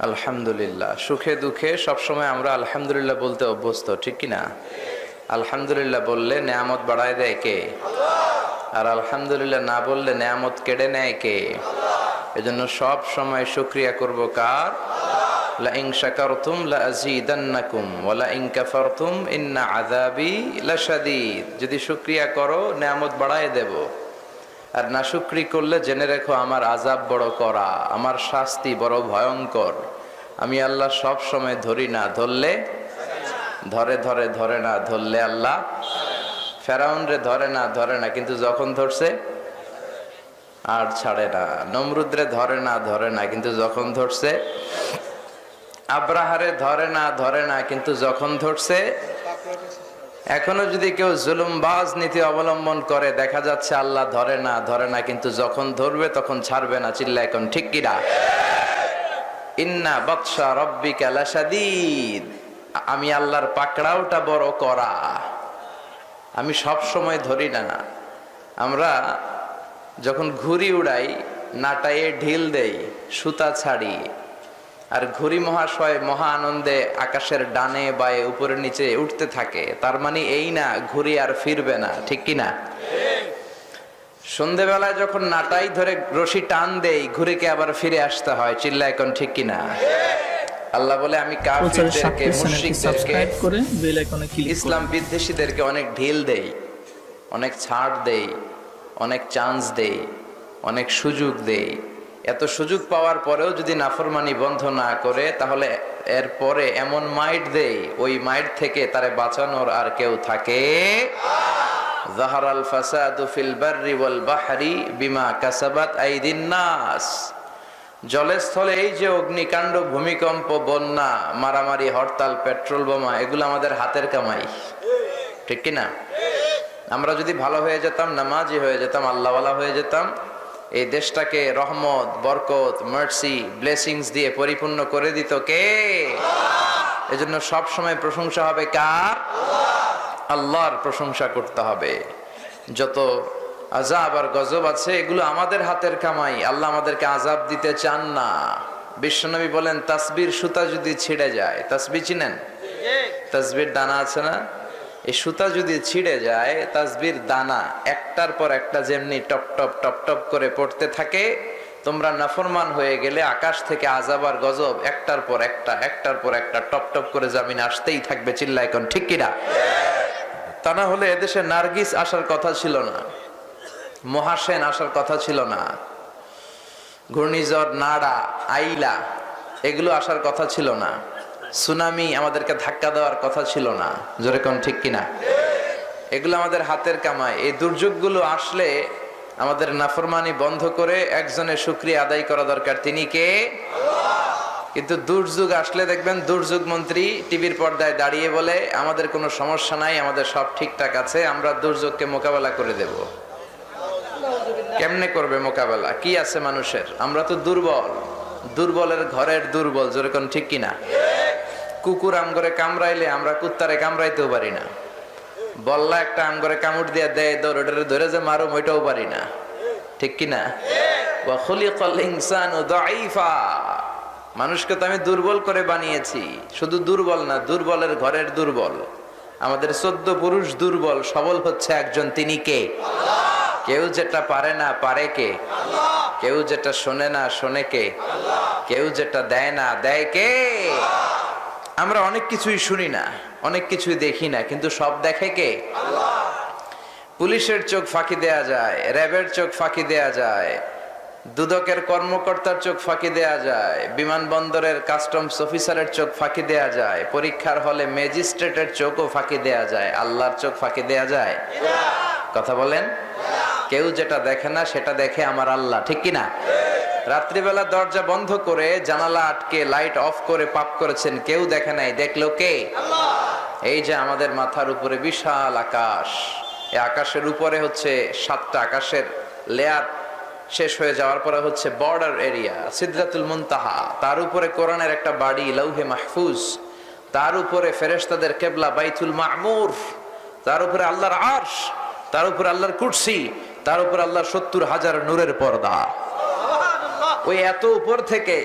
আলহামদুলিল্লাহ। সুখে দুঃখে সবসময় আমরা আলহামদুলিল্লাহ বলতে অভ্যস্ত, ঠিক কি না? আলহামদুলিল্লাহ বললে নেয়ামত বাড়ায় দেয় কে? আর আলহামদুলিল্লাহ না বললে নেয়ামত কেড়ে নেয় কে? এজন্য সব সময় শুকরিয়া করব কার? লা ইন শাকারতুম লা আযীদান্নাকুম ওয়া লা ইন কাফারতুম ইন্না আযাবি লাশাদীদ। যদি শুকরিয়া করো নেয়ামত বাড়ায় দেব, আর না শুকরি করলে জেনে রেখো আমার আযাব বড় করা, আমার শাস্তি বড় ভয়ঙ্কর। আমি আল্লাহ সব সময় ধরি না, ধরলে ধরে ধরে ধরে না, ধরলে আল্লাহ ফেরাউন রে ধরে না কিন্তু যখন ধরছে আর ছাড়ে না। নমরুদ রে ধরে না কিন্তু যখন ধরছে, আব্রাহারে ধরে না কিন্তু যখন ধরছে। এখনো যদি কেউ জুলুমবাজ নীতি অবলম্বন করে, দেখা যাচ্ছে আল্লাহ ধরে না কিন্তু যখন ধরবে তখন ছাড়বে না। চিল্লা এখন ঠিক কিনা? ইন্না বাতশা রাব্বিকা লাশাদীদ। আমি আল্লাহর পাকড়াওটা বড় করা। আমি সব সময় ধরি না। আমরা যখন ঘুড়ি উড়াই, নাটায়ে ঢিল দেই, সুতা ছাড়ি, আর ঘুড়ি মহাশয় মহা আনন্দে আকাশের ডানে বায়ে উপরে নিচে উঠতে থাকে। তার মানে এই না ঘুড়ি আর ফিরবে না, ঠিক কিনা? সন্ধেবেলায় যখন নাটাই ধরে রশি টান দেই, ঘুড়িকে আবার ফিরে আসতে হয়। চিল্লা এখন ঠিক কিনা? আল্লাহ বলে আমি কাফিরদেরকে, মুশরিকদেরকে, ইসলাম বিদ্বেষীদেরকে অনেক ঢিল দেই, অনেক ছাড় দেই, অনেক চান্স দেই, অনেক সুযোগ দেই। এত সুযোগ পাওয়ার পরেও যদি নাফরমানি বন্ধ না করে, তাহলে এরপরে এমন মাইট দেই, ওই মাইট থেকে তারে বাঁচানোর আর কেউ থাকে। যাহারাল ফাসাদু ফিল বাররি ওয়াল বাহরি বিমা কাসাবাত আইদিন নাস। জলে স্থলে এই যে অগ্নিকাণ্ড, ভূমিকম্প, বন্যা, মারামারি, হরতাল, পেট্রোল বোমা, এগুলো আমাদের হাতের কামাই, ঠিক কিনা? আমরা যদি ভালো হয়ে যেতাম, নামাজি হয়ে যেতাম, আল্লাহওয়ালা হয়ে যেতাম, এই দেশটাকে রহমত, বরকত, মার্সি, ব্লেসিংস দিয়ে পরিপূর্ণ করে দিত কে? এজন্য সব সময় প্রশংসা হবে কার? আল্লাহর প্রশংসা করতে হবে। যত আযাব আর গজব আছে এগুলো আমাদের হাতের কামাই। আল্লাহ আমাদেরকে আযাব দিতে চান না। বিশ্বনবী বলেন, তাসবির সুতা যদি ছিঁড়ে যায়, তাসবিহ চিনেন? তাসবির দানা আছে না, এই সুতা যদি ছিঁড়ে যায়, তাসবির দানা একটার পর একটা যেমনি টপ টপ টপ টপ করে পড়তে থাকে, তোমরা নাফরমান হয়ে গেলে আকাশ থেকে আযাব আর গজব একটার পর একটা টপ টপ করে জামিন আসতেই থাকবে। চিল্লা এখন ঠিক কিনা? তা না হলে এদেশে নার্গিস আসার কথা ছিল না, মহাসেন আসার কথা ছিল না, ঘূর্ণিঝড় নাড়া, আইলা, এগুলো আসার কথা ছিল না, সুনামি আমাদেরকে ধাক্কা দেওয়ার কথা ছিল না। জোরে কোন ঠিক কিনা? এগুলো আমাদের হাতের কামাই। এই দুর্যোগগুলো আসলে আমাদের নাফরমানি বন্ধ করে একজনের শুকরিয়া আদায় করা দরকার। তিনি কে? কিন্তু দুর্যোগ আসলে দেখবেন দুর্যোগ মন্ত্রী টিভির পর্দায় দাঁড়িয়ে বলে, আমাদের কোনো সমস্যা নাই, আমাদের সব ঠিকঠাক আছে, আমরা দুর্যোগকে মোকাবেলা করে দেব। কেমনে করবে মোকাবেলা? কি আছে মানুষের? আমরা তো দুর্বল, দুর্বলের ঘরের দুর্বল। যেরকম ঠিক কিনা? কুকুর আম করে কামড়াইলে আমরা কুত্তারে কামড়াইতেও পারি না। বল্লা একটা আম করে কামড় দিয়া দেয়, দৌড়ে ধরে যে মারো, ওইটাও পারি না, ঠিক কিনা? ওয়া খুলিকাল ইনসানু দাঈফা। মানুষকে তো আমি দুর্বল করে বানিয়েছি। শুধু দুর্বল না, দুর্বলের ঘরের দুর্বল। আমাদের 14 পুরুষ দুর্বল, সবল হচ্ছে একজন, তিনি কে? কেউ যেটা পারে না, পারে কে? কেউ যেটা শোনে না, শোনে কে? কেউ যেটা দেয় না, দেয় কে? আমরা অনেক কিছুই শুনি না, অনেক কিছুই দেখি না, কিন্তু সব দেখে কে? পুলিশের চোখ ফাঁকি দেয়া যায়, র্যাবের চোখ ফাঁকি দেয়া যায়, দুদকের কর্মকর্তার চোখ ফাঁকি দেয়া যায়, বিমানবন্দরের কাস্টমস অফিসারের চোখ ফাঁকি দেয়া যায়, পরীক্ষার হলে ম্যাজিস্ট্রেটের চোখও ফাঁকি দেয়া যায়। আল্লাহর চোখ ফাঁকি দেয়া যায়? কথা বলেন। কেউ যেটা দেখে না সেটা দেখে আমার আল্লাহ, ঠিক কিনা? রাত্রিবেলা দরজা বন্ধ করে, জানালা আটকে, লাইট অফ করে পাপ করেছেন, কেউ দেখে নাই, দেখলো কে? এই যে আমাদের মাথার উপরে বিশাল আকাশ, এই আকাশের উপরে হচ্ছে 7টা আকাশের লেয়ার শেষ হয়ে যাওয়ার পরে হচ্ছে বর্ডার এরিয়া, সিদরাতুল মুনতাহা, তার উপরে কোরআনের একটা বাড়ি, লৌহে মাহফুজ, তার উপরে ফেরেশতাদের কিবলা বাইতুল মামুর, তার উপরে আল্লাহর আরশ, তার উপরে আল্লাহর কুরসি, তার উপরে আল্লাহর 70,000 নূরের পর্দা। ওই এত উপর থেকে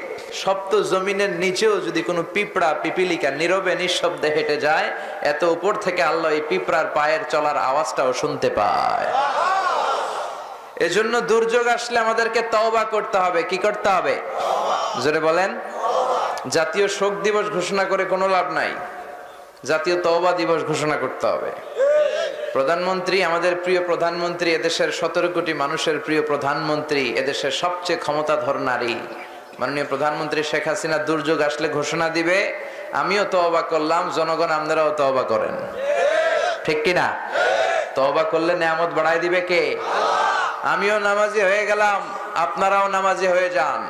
সপ্ত জমিনের নিচেও যদি কোনো পিঁপড়া পিপিলিকা নীরবে নিঃশব্দে হেঁটে যায়, এত উপর থেকে আল্লাহ এই পিঁপড়ার পায়ের চলার আওয়াজটাও শুনতে পায়। এজন্য দুর্যোগ আসলে আমাদেরকে তওবা করতে হবে। কি করতে হবে? জোরে বলেন। জাতীয় শোক দিবস ঘোষণা করে কোনো লাভ নাই, জাতীয় তওবা দিবস ঘোষণা করতে হবে। প্রধানমন্ত্রী, আমাদের প্রিয় প্রধানমন্ত্রী, এদেশের 17 কোটি মানুষের প্রিয় প্রধানমন্ত্রী, এদেশের সবচেয়ে ক্ষমতাধর নারী মাননীয় প্রধানমন্ত্রী শেখ হাসিনা দুর্যোগ আসলে ঘোষণা দিবে, আমিও তওবা করলাম, জনগণ আপনারাও তওবা করেন। ঠিক কিনা? তওবা করলে নেয়ামত বাড়ায় দিবে কে? আমিও নামাজি হয়ে গেলাম, আপনারাও নামাজি হয়ে যান।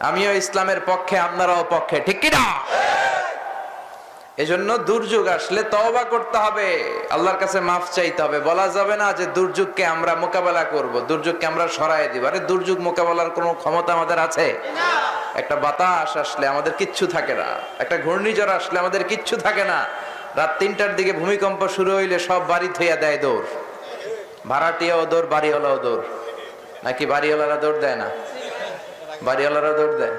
আমিও ইসলামের পক্ষে, আপনারাও পক্ষে। ঠিক কিনা? এজন্য দুর্যোগ আসলে তওবা করতে হবে, আল্লাহর কাছে মাফ চাইতে হবে। বলা যাবে না যে দুর্যোগকে আমরা মোকাবেলা করব, দুর্যোগকে আমরা সরাই দিব। আরে দুর্যোগ মোকাবেলার কোনো ক্ষমতা আমাদের আছে? একটা বাতাস আসলে আমাদের কিচ্ছু থাকে না, একটা ঘূর্ণিঝড় আসলে আমাদের কিচ্ছু থাকে না। রাত 3টার দিকে ভূমিকম্প শুরু হইলে সব বাড়ি থইয়া দেয় দৌড়। ভাড়াটিয়াও দৌড়, বাড়িওয়ালাও দৌড়। নাকি বাড়িওয়ালারা দৌড় দেয় না? বাড়িওয়ালারা দৌড় দেয়।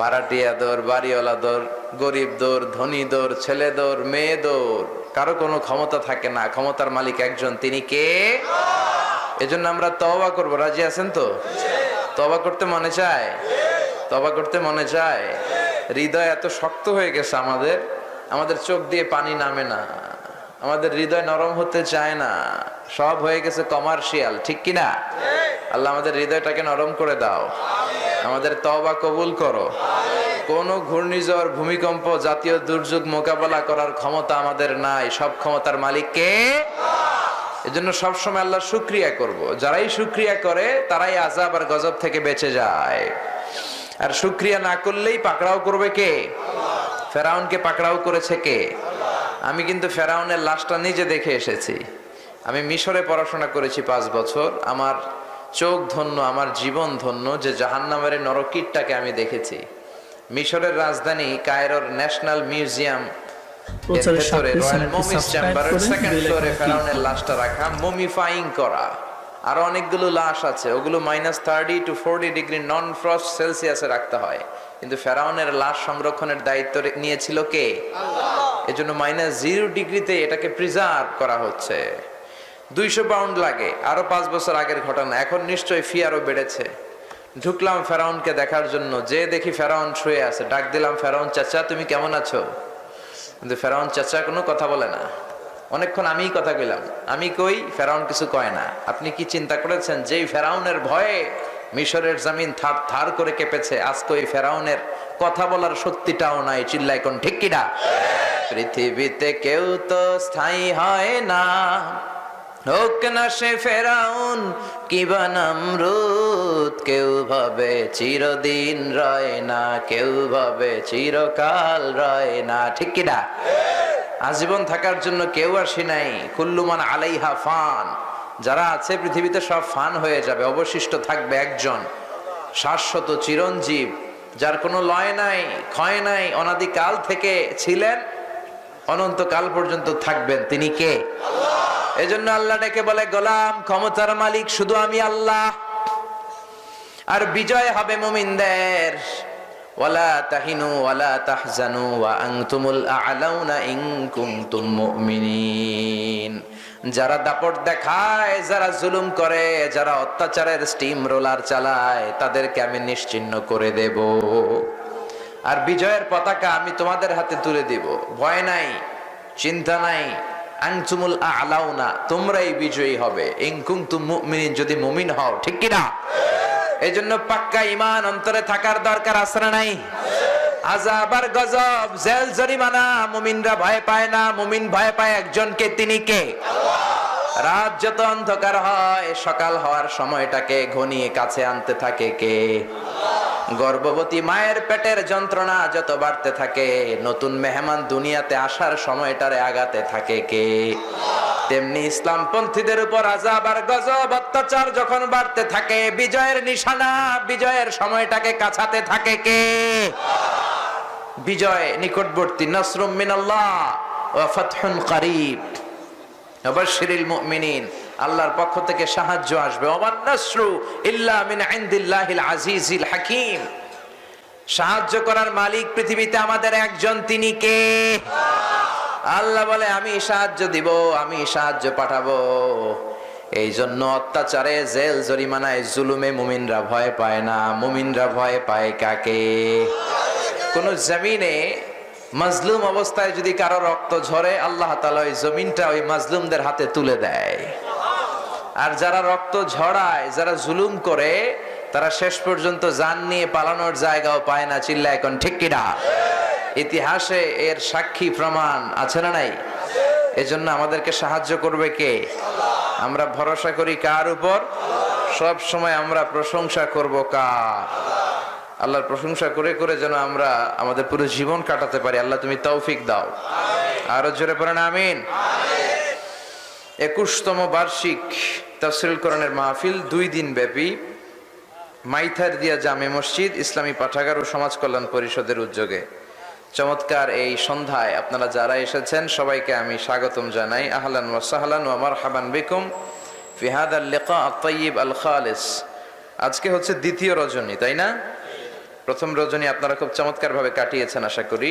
ভাড়াটিয়া দৌড়, বাড়িওয়ালা দৌড়, গরিব দৌড়, ধনী দৌড়, ছেলে দৌড়, মেয়ে দৌড়। কারো কোনো ক্ষমতা থাকে না, ক্ষমতার মালিক একজন, তিনি কে? এজন্য আমরা তওবা করব। রাজি আছেন তো? তওবা করতে মনে চায়? তওবা করতে মনে চায়? হৃদয় এত শক্ত হয়ে গেছে আমাদের, আমাদের চোখ দিয়ে পানি নামে না, আমাদের হৃদয় নরম হতে চায় না, সব হয়ে গেছে কমার্শিয়াল। ঠিক কিনা? আল্লাহ আমাদের হৃদয়টাকে নরম করে দাও, আমাদের তওবা কবুল করো। কোন ঘূর্ণিঝড়, ভূমিকম্প, জাতীয় দুর্যোগ মোকাবেলা করার ক্ষমতা আমাদের নাই, সব ক্ষমতার মালিক কে? এজন্য সবসময় আল্লাহর শুকরিয়া করব। যারাই শুকরিয়া করে তারাই আযাব আর গজব থেকে বেঁচে যায়। আর শুকরিয়া না করলেই পাকড়াও করবে কে? ফেরাউনকে পাকড়াও করেছে কে? আমি কিন্তু ফেরাউনের লাশটা নিজে দেখে এসেছি। আমি মিশরে পড়াশোনা করেছি 5 বছর। আমার চোখ ধন্য, আমার জীবন ধন্য যে জাহান্নামের নরকীটটাকে আমি দেখেছি। মিশরের রাজধানী কায়রোর ন্যাশনাল মিউজিয়াম রয়্যাল মমিস চেম্বারের 2nd ফ্লোরে ফেরাউনের লাশটা রাখা, মমিফাইং করা। আর অনেকগুলো লাশ আছে, ওগুলো -30 to 40 ডিগ্রি নন ফ্রস্ট সেলসিয়াসে রাখতে হয়। কিন্তু ফেরাউনের লাশ সংরক্ষণের দায়িত্ব নিয়েছিল কে? আল্লাহ। এজন্য -0 ডিগ্রিতে এটাকে প্রিজার্ভ করা হচ্ছে। 200 পাউন্ড লাগে। আরো 5 বছর আগের ঘটনা, এখন নিশ্চয়ই ফি আরো বেড়েছে। ঢুকলাম ফেরাউনকে দেখার জন্য, যে দেখি ফেরাউন শুয়ে আছে। ডাক দিলাম, ফেরাউন চাচা তুমি কেমন আছো? কিন্তু ফেরাউন চাচা কোনো কথা বলে না। অনেকক্ষণ আমিই কথা কইলাম, আমি কই, ফেরাউন কিছু কয় না। আপনি কি চিন্তা করেছেন যেই ফেরাউনের ভয়ে মিশরের জমিন থার থার করে কেঁপেছে, আজকে ওই ফেরাউনের কথা বলার শক্তিটাও নাই? চিল্লায় কোন ঠিক কিনা? পৃথিবীতে কেউ তো স্থায়ী হয় না, হোক না সে ফেরাউন কিবা নমরুদ। কেউ ভাবে চিরদিন রয় না, কেউ ভাবে চিরকাল রয় না। ঠিক কিনা? আজীবন থাকার জন্য কেউ আসি নাই। কুল্লুমান আলাইহা ফান, যারা আছে পৃথিবীতে সব ফান হয়ে যাবে, অবশিষ্ট থাকবে একজন শাশ্বত চিরঞ্জীব, যার কোনো লয় নাই, ক্ষয় নাই, অনাদিকাল থেকে ছিলেন, অনন্তকাল পর্যন্ত থাকবেন। তিনি কে? আল্লাহ। এজন্য আল্লাহ ডেকে বলে, গোলাম, ক্ষমতার মালিক শুধু আমি আল্লাহ। আর বিজয় হবে মুমিনদের। ওয়ালা তাহিনু ওয়ালা তাহজানু ওয়া আনতুমুল আ'লাউনা ইন কুনতুম মুমিনিন। যারা দাপট দেখায়, যারা জুলুম করে, যারা অত্যাচারের স্টিম রোলার চালায়, তাদেরকে আমি নিশ্চিহ্ন করে দেব। আর বিজয়ের পতাকা আমি তোমাদের হাতে তুলে দিব। ভয় নাই, চিন্তা নাই। আনতুমুল আ'লাউনা, তোমরাই বিজয়ী হবে। ইন কুনতুম মুমিনিন, যদি মুমিন হও। ঠিক কি না? এই জন্য পাক্কা ঈমান অন্তরে থাকার দরকার আছে না নাই? আযাব আর গজব, জেল জরিমানা মুমিনরা ভয় পায় না। মুমিন ভয় পায় একজনকে, তিনি কে? আল্লাহ। রাত যত অন্ধকার হয়, সকাল হওয়ার সময়টাকে ঘনিয়ে কাছে আনতে থাকে কে? আল্লাহ। গর্ভবতী মায়ের পেটের যন্ত্রণা যত বাড়তে থাকে, নতুন মেহমান দুনিয়াতে আসার সময়টারে আগাতে থাকে কে? তেমনি ইসলামপন্থীদের উপর আযাব আর গজব, অত্যাচার যখন বাড়তে থাকে, বিজয়ের নিশানা, বিজয়ের সময়টাকে কাছাতে থাকে কে? বিজয় নিকটবর্তী। নাসরুম মিনাল্লাহ ওয়া ফাতহুন করিব, ওয়াবাশশিরিল মুমিনিন। আল্লাহর পক্ষ থেকে সাহায্য আসবে। ওমান নাসরু ইল্লা মিন ইনদিল্লাহিল আজিজিল হাকিম। সাহায্য করার মালিক পৃথিবীতে আমাদের একজন, তিনি কে? আল্লাহ বলে আমি সাহায্য দিব, আমি সাহায্য পাঠাবো। এই জন্য অত্যাচারে, জেল জরিমানায়, জুলুমে মুমিনরা ভয় পায় না। মুমিনরা ভয় পায় কাকে? কোন জমিনে মাজলুম অবস্থায় যদি কারো রক্ত ঝরে, আল্লাহ তাআলা ওই জমিনটা ওই মাজলুমদের হাতে তুলে দেয়। আর যারা রক্ত ঝরায়, যারা জুলুম করে, তারা শেষ পর্যন্ত জান নিয়ে পালানোর জায়গাও পায় না। চিল্লায় এখন ঠিক কিনা? ইতিহাসে এর সাক্ষী প্রমাণ আছে না নাই? এজন্য আমাদেরকে সাহায্য করবে কে? আমরা ভরসা করি কার উপর? সব সময় আমরা প্রশংসা করব কার? আল্লাহর প্রশংসা করে করে যেন আমরা আমাদের পুরো জীবন কাটাতে পারি। আল্লাহ তুমি তৌফিক দাও। আরো জোরে পড়েন আমিন। 21তম বার্ষিক তাফসীরুল কোরআনের মাহফিল 2 দিন ব্যাপী মাইথারদিয়া জামে মসজিদ, ইসলামী পাঠাগার ও সমাজ কল্যাণ পরিষদের উদ্যোগে চমৎকার এই সন্ধ্যায় আপনারা যারা এসেছেন সবাইকে আমি স্বাগতম জানাই। আহলান ওয়া সাহলান ওয়া মারহাবান বিকুম ফি হাদাল লিকা আত-তাইয়িব আল খালিস। আজকে হচ্ছে দ্বিতীয় রজনী, তাই না? প্রথম রজনী আপনারা খুব চমৎকার ভাবে কাটিয়েছেন আশা করি।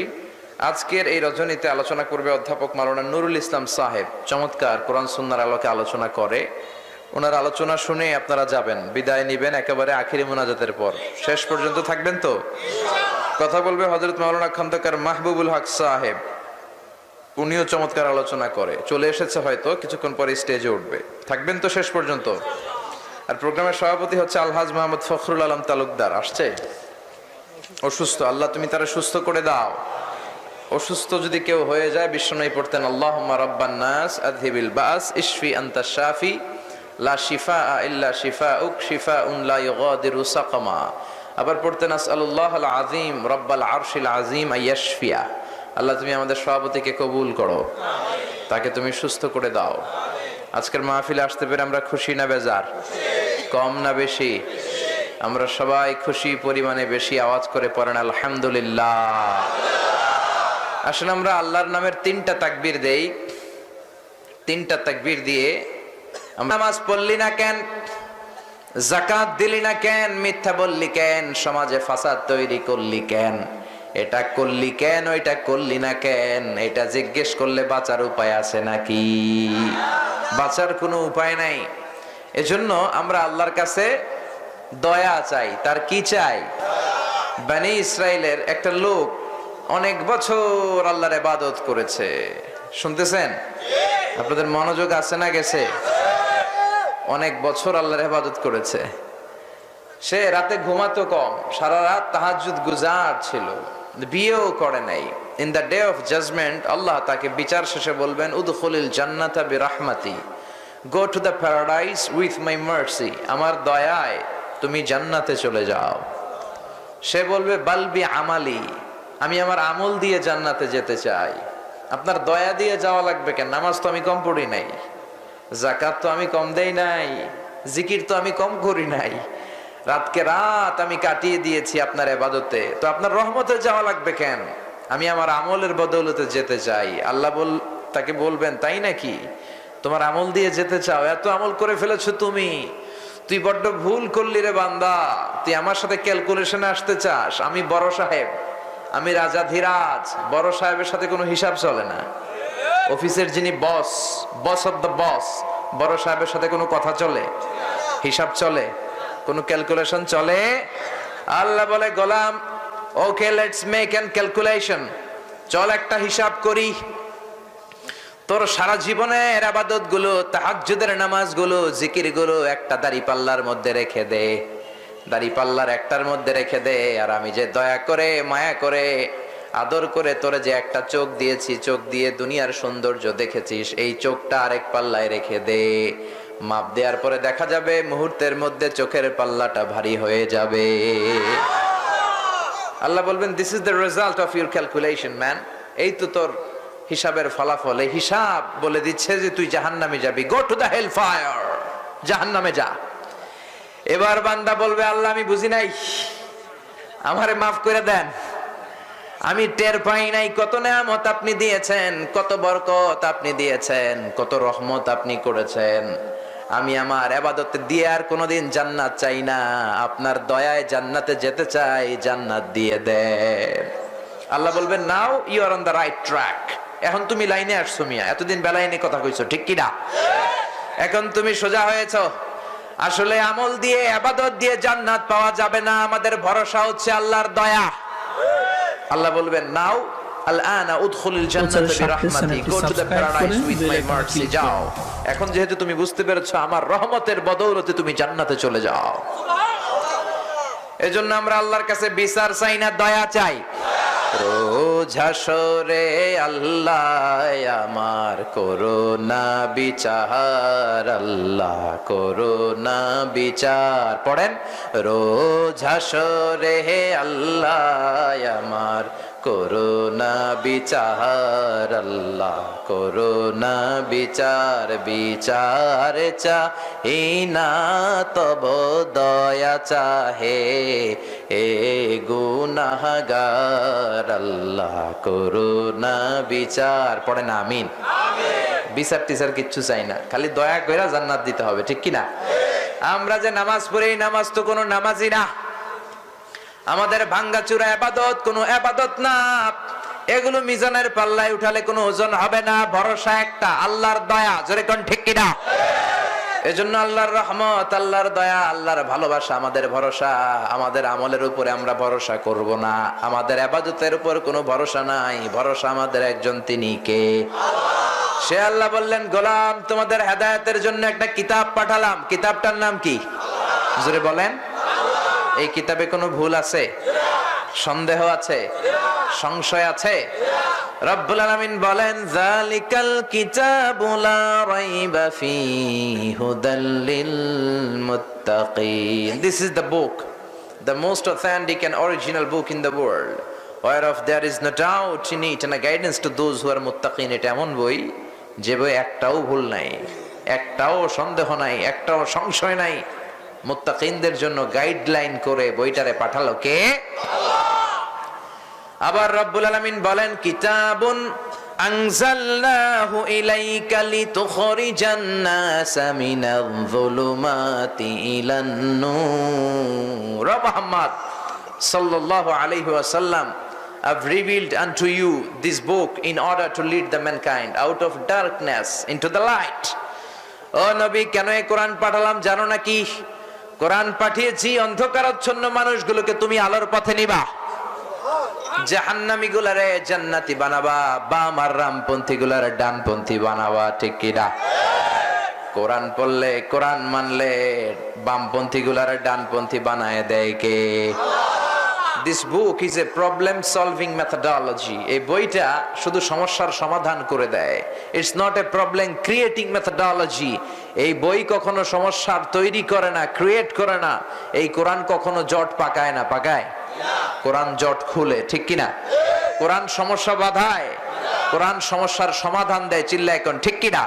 আজকের এই রজনীতে আলোচনা করবে অধ্যাপক মাওলানা নুরুল ইসলাম সাহেব। চমৎকার কোরআন সুন্নাহর আলোকে আলোচনা করে। ওনার আলোচনা শুনে আপনারা যাবেন, বিদায় নেবেন একেবারে আখিরি মুনাজাতের পর। শেষ পর্যন্ত থাকবেন তো? কথা বলবে হযরত মাওলানা খন্দকার মাহবুবুল হক সাহেব। উনিও চমৎকার আলোচনা করে, চলে এসেছে হয়তো, কিছুক্ষণ পরে স্টেজে উঠবে। থাকবেন তো শেষ পর্যন্ত? আর প্রোগ্রামের সভাপতি হচ্ছে আলহাজ মোহাম্মদ ফখরুল আলম তালুকদার। আসছে, অসুস্থ, আল্লাহ তুমি তারা সুস্থ করে দাও। অসুস্থ যদি কেউ হয়ে যায়, বিশ্বনবী পড়তেন আল্লাহুম্মা রাব্বান নাস আযহিবিল বাস ইশফি আনতা শাফি লা শিফা ইল্লা শিফাউক শিফাউন লা ইউগাদিরু সাকামা। আবার পড়তেন আসআলুল্লাহাল আযীম রাব্বাল আরশিল আযীম আইয়াশফিয়া। আল্লাহ তুমি আমাদের সভাপতিকে কবুল করো, তাকে তুমি সুস্থ করে দাও। আজকের মাহফিলে আসতে পেরে আমরা খুশি না বেজার? কম না বেশি? আমরা সবাই খুশি পরিমাণে বেশি আওয়াজ করে পড়েন আলহামদুলিল্লাহ। আসলে আমরা আল্লাহর নামের 3টা তাকবীর দেই। 3টা তাকবীর দিয়ে নামাজ পড়লি না কেন, যাকাত দিলি না কেন, মিথ্যা বললি কেন, সমাজে ফাসাদ তৈরি করলি কেন, এটা করলি কেন, ওইটা করলি না কেন, এটা জিজ্ঞেস করলে বাঁচার উপায় আছে নাকি? বাঁচার কোনো উপায় নাই। এজন্য আমরা আল্লাহর কাছে দয়া চাই। তার কি চাই? বনি ইসরাইলের একটা লোক অনেক বছর আল্লাহর ইবাদত করেছে। শুনতেছেন? আপনাদের মনোযোগ আছে না গেছে? অনেক বছর আল্লাহর ইবাদত করেছে। সে রাতে ঘুমাতো কম, সারা রাত তাহাজ্জুদ গুজার ছিল, বিয়েও করে নাই। In the day of judgement আল্লাহ তাকে বিচার শেষে বলবেন উদখুলিল জান্নাতা বিরাহমাতি, go to the paradise with my mercy. আমার দয়ায় তুমি জান্নাতে চলে যাও। সে বলবে বালবি আমালি, আমি আমার আমল দিয়ে জান্নাতে যেতে চাই। আপনার দয়া দিয়ে যাওয়া লাগবে কেন? নামাজ তো আমি কম পড়ি নাই, যাকাত তো আমি কম দেই নাই, জিকির তো আমি কম করি নাই, রাতকে রাত আমি কাটিয়ে দিয়েছি আপনার ইবাদতে, তো আপনার রহমতে যাওয়া লাগবে কেন? আমি আমার আমলের বদৌলতে যেতে চাই। আল্লাহ তাকে বলবেন তাই নাকি? তোমার আমল দিয়ে যেতে চাও? এত আমল করে ফেলেছো তুমি, তুই বড্ড ভুল করলি রে বান্দা। তুই আমার সাথে ক্যালকুলেশনে আসতে চাস? আমি বড় সাহেব, আমি রাজা ধীরাজ। বড় সাহেবের সাথে কোনো হিসাব চলে না। অফিসের যিনি বস, বস অফ দ্য বস, বড় সাহেবের সাথে কোনো কথা চলে? হিসাব চলে? কোনো ক্যালকুলেশন চলে? আল্লাহ বলে গোলাম, okay let's make an calculation, চল একটা হিসাব করি। তোর সারা জীবনের ইবাদত গুলো, তাহাজ্জুদের নামাজ গুলো, জিকির গুলো একটা দাড়ি পাল্লার মধ্যে রেখে দে, দাড়ি পাল্লার একটার মধ্যে রেখে দে। আর আমি যে দয়া করে, মায়া করে, আদর করে তোরে যে একটা চোখ দিয়েছি, চোখ দিয়ে দুনিয়ার সৌন্দর্য দেখেছিস, এই চোখটা আরেক পাল্লায় রেখে দে। মাপ দেওয়ার পরে দেখা যাবে মুহূর্তের মধ্যে চোখের পাল্লাটা ভারী হয়ে যাবে। আল্লাহ বলবেন this is the result of your calculation man. এই তো তোর হিসাবের ফলাফল। এই হিসাব বলে দিচ্ছে যে তুই জাহান্নামে যাবি। Go to the hell fire, জাহান্নামে যা। এবার বান্দা বলবে আল্লাহ আমি বুঝি নাই, আমারে মাফ করে দেন, আমি টের পাই নাই কত নেয়ামত আপনি দিয়েছেন, কত বরকত আপনি দিয়েছেন, কত রহমত আপনি করেছেন। আমি আমার ইবাদত দিয়ে আর কোনোদিন জান্নাত চাই না, আপনার দয়ায় জান্নাতে যেতে চাই, জান্নাত দিয়ে দেন। আল্লাহ বলবেন now you are on the right track, এখন তুমি লাইনে আসছো মিয়া, এতদিন বেলাইনে কথা কইছো ঠিক কি না, এখন তুমি সোজা হয়েছো। আসলে আমল দিয়ে ইবাদত দিয়ে জান্নাত পাওয়া যাবে না, আমাদের ভরসা হচ্ছে আল্লাহর দয়া। আল্লাহ বলবেন নাও আল-আনা উদখুলুল জান্নাতা বিরাহমাতি, go to the paradise with my mercy, যাও এখন যেহেতু তুমি বুঝতে পেরেছো আমার রহমতের বদৌলতে তুমি জান্নাতে চলে যাও। এজন্য আমরা আল্লাহর কাছে বিচার চাই না, দয়া চাই। রোজ হাসরে আল্লাহ আমার করোনা বিচার, আল্লাহ করোনা বিচার, পড়েন রোজ হাসরে আল্লাহ আমার করোনা বিচার, আল্লাহ করোনা বিচার, বিচার চাহি না তব দয়া চাহে এ গুনাহগার, আল্লাহ করোনা বিচার, পড়েন আমিন। বিচার টিচার কিচ্ছু চাই না, খালি দয়া করে জান্নাত দিতে হবে ঠিক কিনা। আমরা যে নামাজ পড়ি এই নামাজ তো কোনো নামাজই না, আমাদের ভাঙ্গাচুরা ইবাদত কোনো ইবাদত না, এগুলো মিজানের পাল্লায় উঠালে কোনো ওজন হবে না। ভরসা একটা আল্লাহর দয়া, জোরে কোন ঠিক কিনা। এজন্য আল্লাহর রহমত, আল্লাহর দয়া, আল্লাহর ভালোবাসা আমাদের ভরসা। আমাদের আমলের উপরে আমরা ভরসা করব না, আমাদের ইবাদতের উপর কোনো ভরসা নাই, ভরসা আমাদের একজন, তিনি কে? সে আল্লাহ বললেন গোলাম তোমাদের হেদায়েতের জন্য একটা কিতাব পাঠালাম, কিতাবটার নাম কি? জোরে বলেন। এই কিতাবে কোনো ভুল আছে? সন্দেহ আছে? সংশয় আছে? রব্বুল আলামিন বলেন যালিকাল কিতাবু লা রাইবা ফীহি হুদাল লিল মুত্তাকিন, this is the book, the most authentic and original book in the world, whereof there is no doubt in it and a guidance to those who are muttaqin। এটা এমন বই যে বই একটাও ভুল নাই, একটাও সন্দেহ নাই, একটাও সংশয় নাই। মুত্তাকিনদের জন্য গাইডলাইন করে বইটারে পাঠালো কে? আবার রব্বুল আলামিন বলেন কিতাবুন আনজালনাহু ইলাইকা লিতুখরিজান নাসা মিনাল যুলুমাতি ইলান নূর। মুহাম্মদ সাল্লাল্লাহু আলাইহি ওয়াসাল্লাম, I've revealed unto you this book in order to lead the mankind out of darkness into the light। ও নবী, কেন এই কোরআন পাঠালাম জানো নাকি? কোরআন পাঠিয়েছি অন্ধকারাচ্ছন্ন মানুষগুলোকে তুমি আলোর পথে নিবা, জাহান্নামী গুলারে জান্নাতি বানাবা, বাম আর রামপন্থী গুলারে ডানপন্থী বানাবা, ঠিক কিনা? কোরআন পড়লে, কোরআন মানলে বামপন্থী গুলারে ডানপন্থী বানায় দেয় কে? This book is a problem solving methodology। এই বইটা শুধু সমস্যার সমাধান করে দেয়। It's not a problem creating methodology। এই বই কখনো সমস্যার তৈরি করে না, ক্রিয়েট করে না। এই কোরআন কখনো জট পাকায় না, পাকায়? কোরআন জট খুলে, ঠিক কিনা? কোরআন সমস্যা বাধায়, কোরআন সমস্যার সমাধান দেয়, চিল্লায় কোন ঠিক কিনা?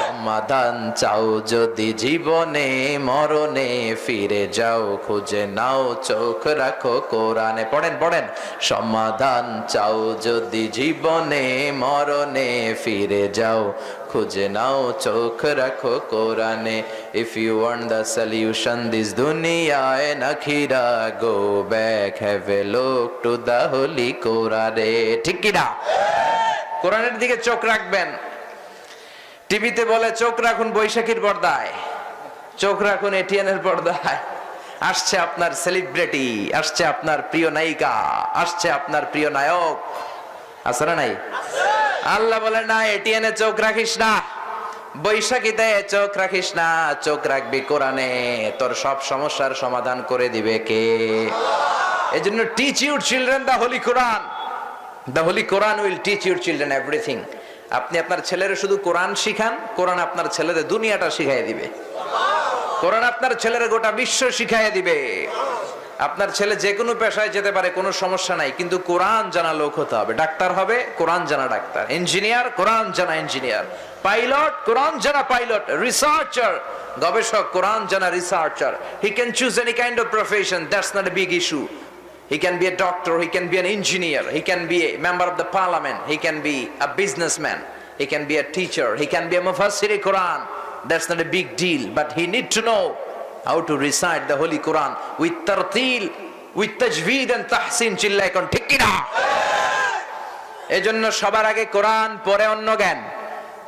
সমাধান চাও যদি জীবনে মরণে, ফিরে যাও খুঁজে নাও চোখ রাখো কোরআনে, পড়েন পড়েন। সমাধান চাও যদি জীবনে মরণে, ফিরে যাও খুঁজে নাও চোখ রাখো কোরআনে। If you want the solution this dunya and akhira, go back, have a look to the holy Quran। ঠিক কিনা? কোরআনের দিকে চোখ রাখবেন। টিভিতে বলে চোখ রাখুন বৈশাখীর পর্দায়, চোখ রাখুন এটিএনের পর্দায়। আসছে আপনার সেলিব্রিটি, আসছে আপনার প্রিয় নায়িকা, আসছে আপনার প্রিয় নায়ক, আছে না নাই? আল্লাহ বলে না, এটিএনে চোখ রাখিস না, বৈশাখীতে চোখ রাখিস না, চোখ রাখবি কোরআনে, তোর সব সমস্যার সমাধান করে দিবে কে? এজন্য teach your children the Holi Quran. The Holi Quran will teach your children everything. আপনি আপনার ছেলের শুধু কোরআন শিখান, কোরআন আপনার ছেলেদের দুনিয়াটা শিখাই দিবে। কোরআন আপনার ছেলের গোটা বিশ্ব শিখাই দিবে। আপনার ছেলে যে কোনো পেশায় যেতে পারে, কোনো সমস্যা নাই, কিন্তু কোরআন জানা লোক হতে হবে। ডাক্তার হবে, কোরআন জানা ডাক্তার। ইঞ্জিনিয়ার, কোরআন জানা ইঞ্জিনিয়ার। পাইলট, কোরআন জানা পাইলট। রিসার্চার, গবেষক, কোরআন জানা researcher. He can choose any kind of profession, that's not a big issue. He can be a doctor, he can be an engineer, he can be a member of the parliament, he can be a businessman, he can be a teacher, he can be a mufassir Quran, That's not a big deal, but he need to know how to recite the Holy Quran with tartil, with tajweed and tahsin. চিল্লায় এখন ঠিক কি না? এজন্য সবার আগে কোরআন, পরে অন্য জ্ঞান।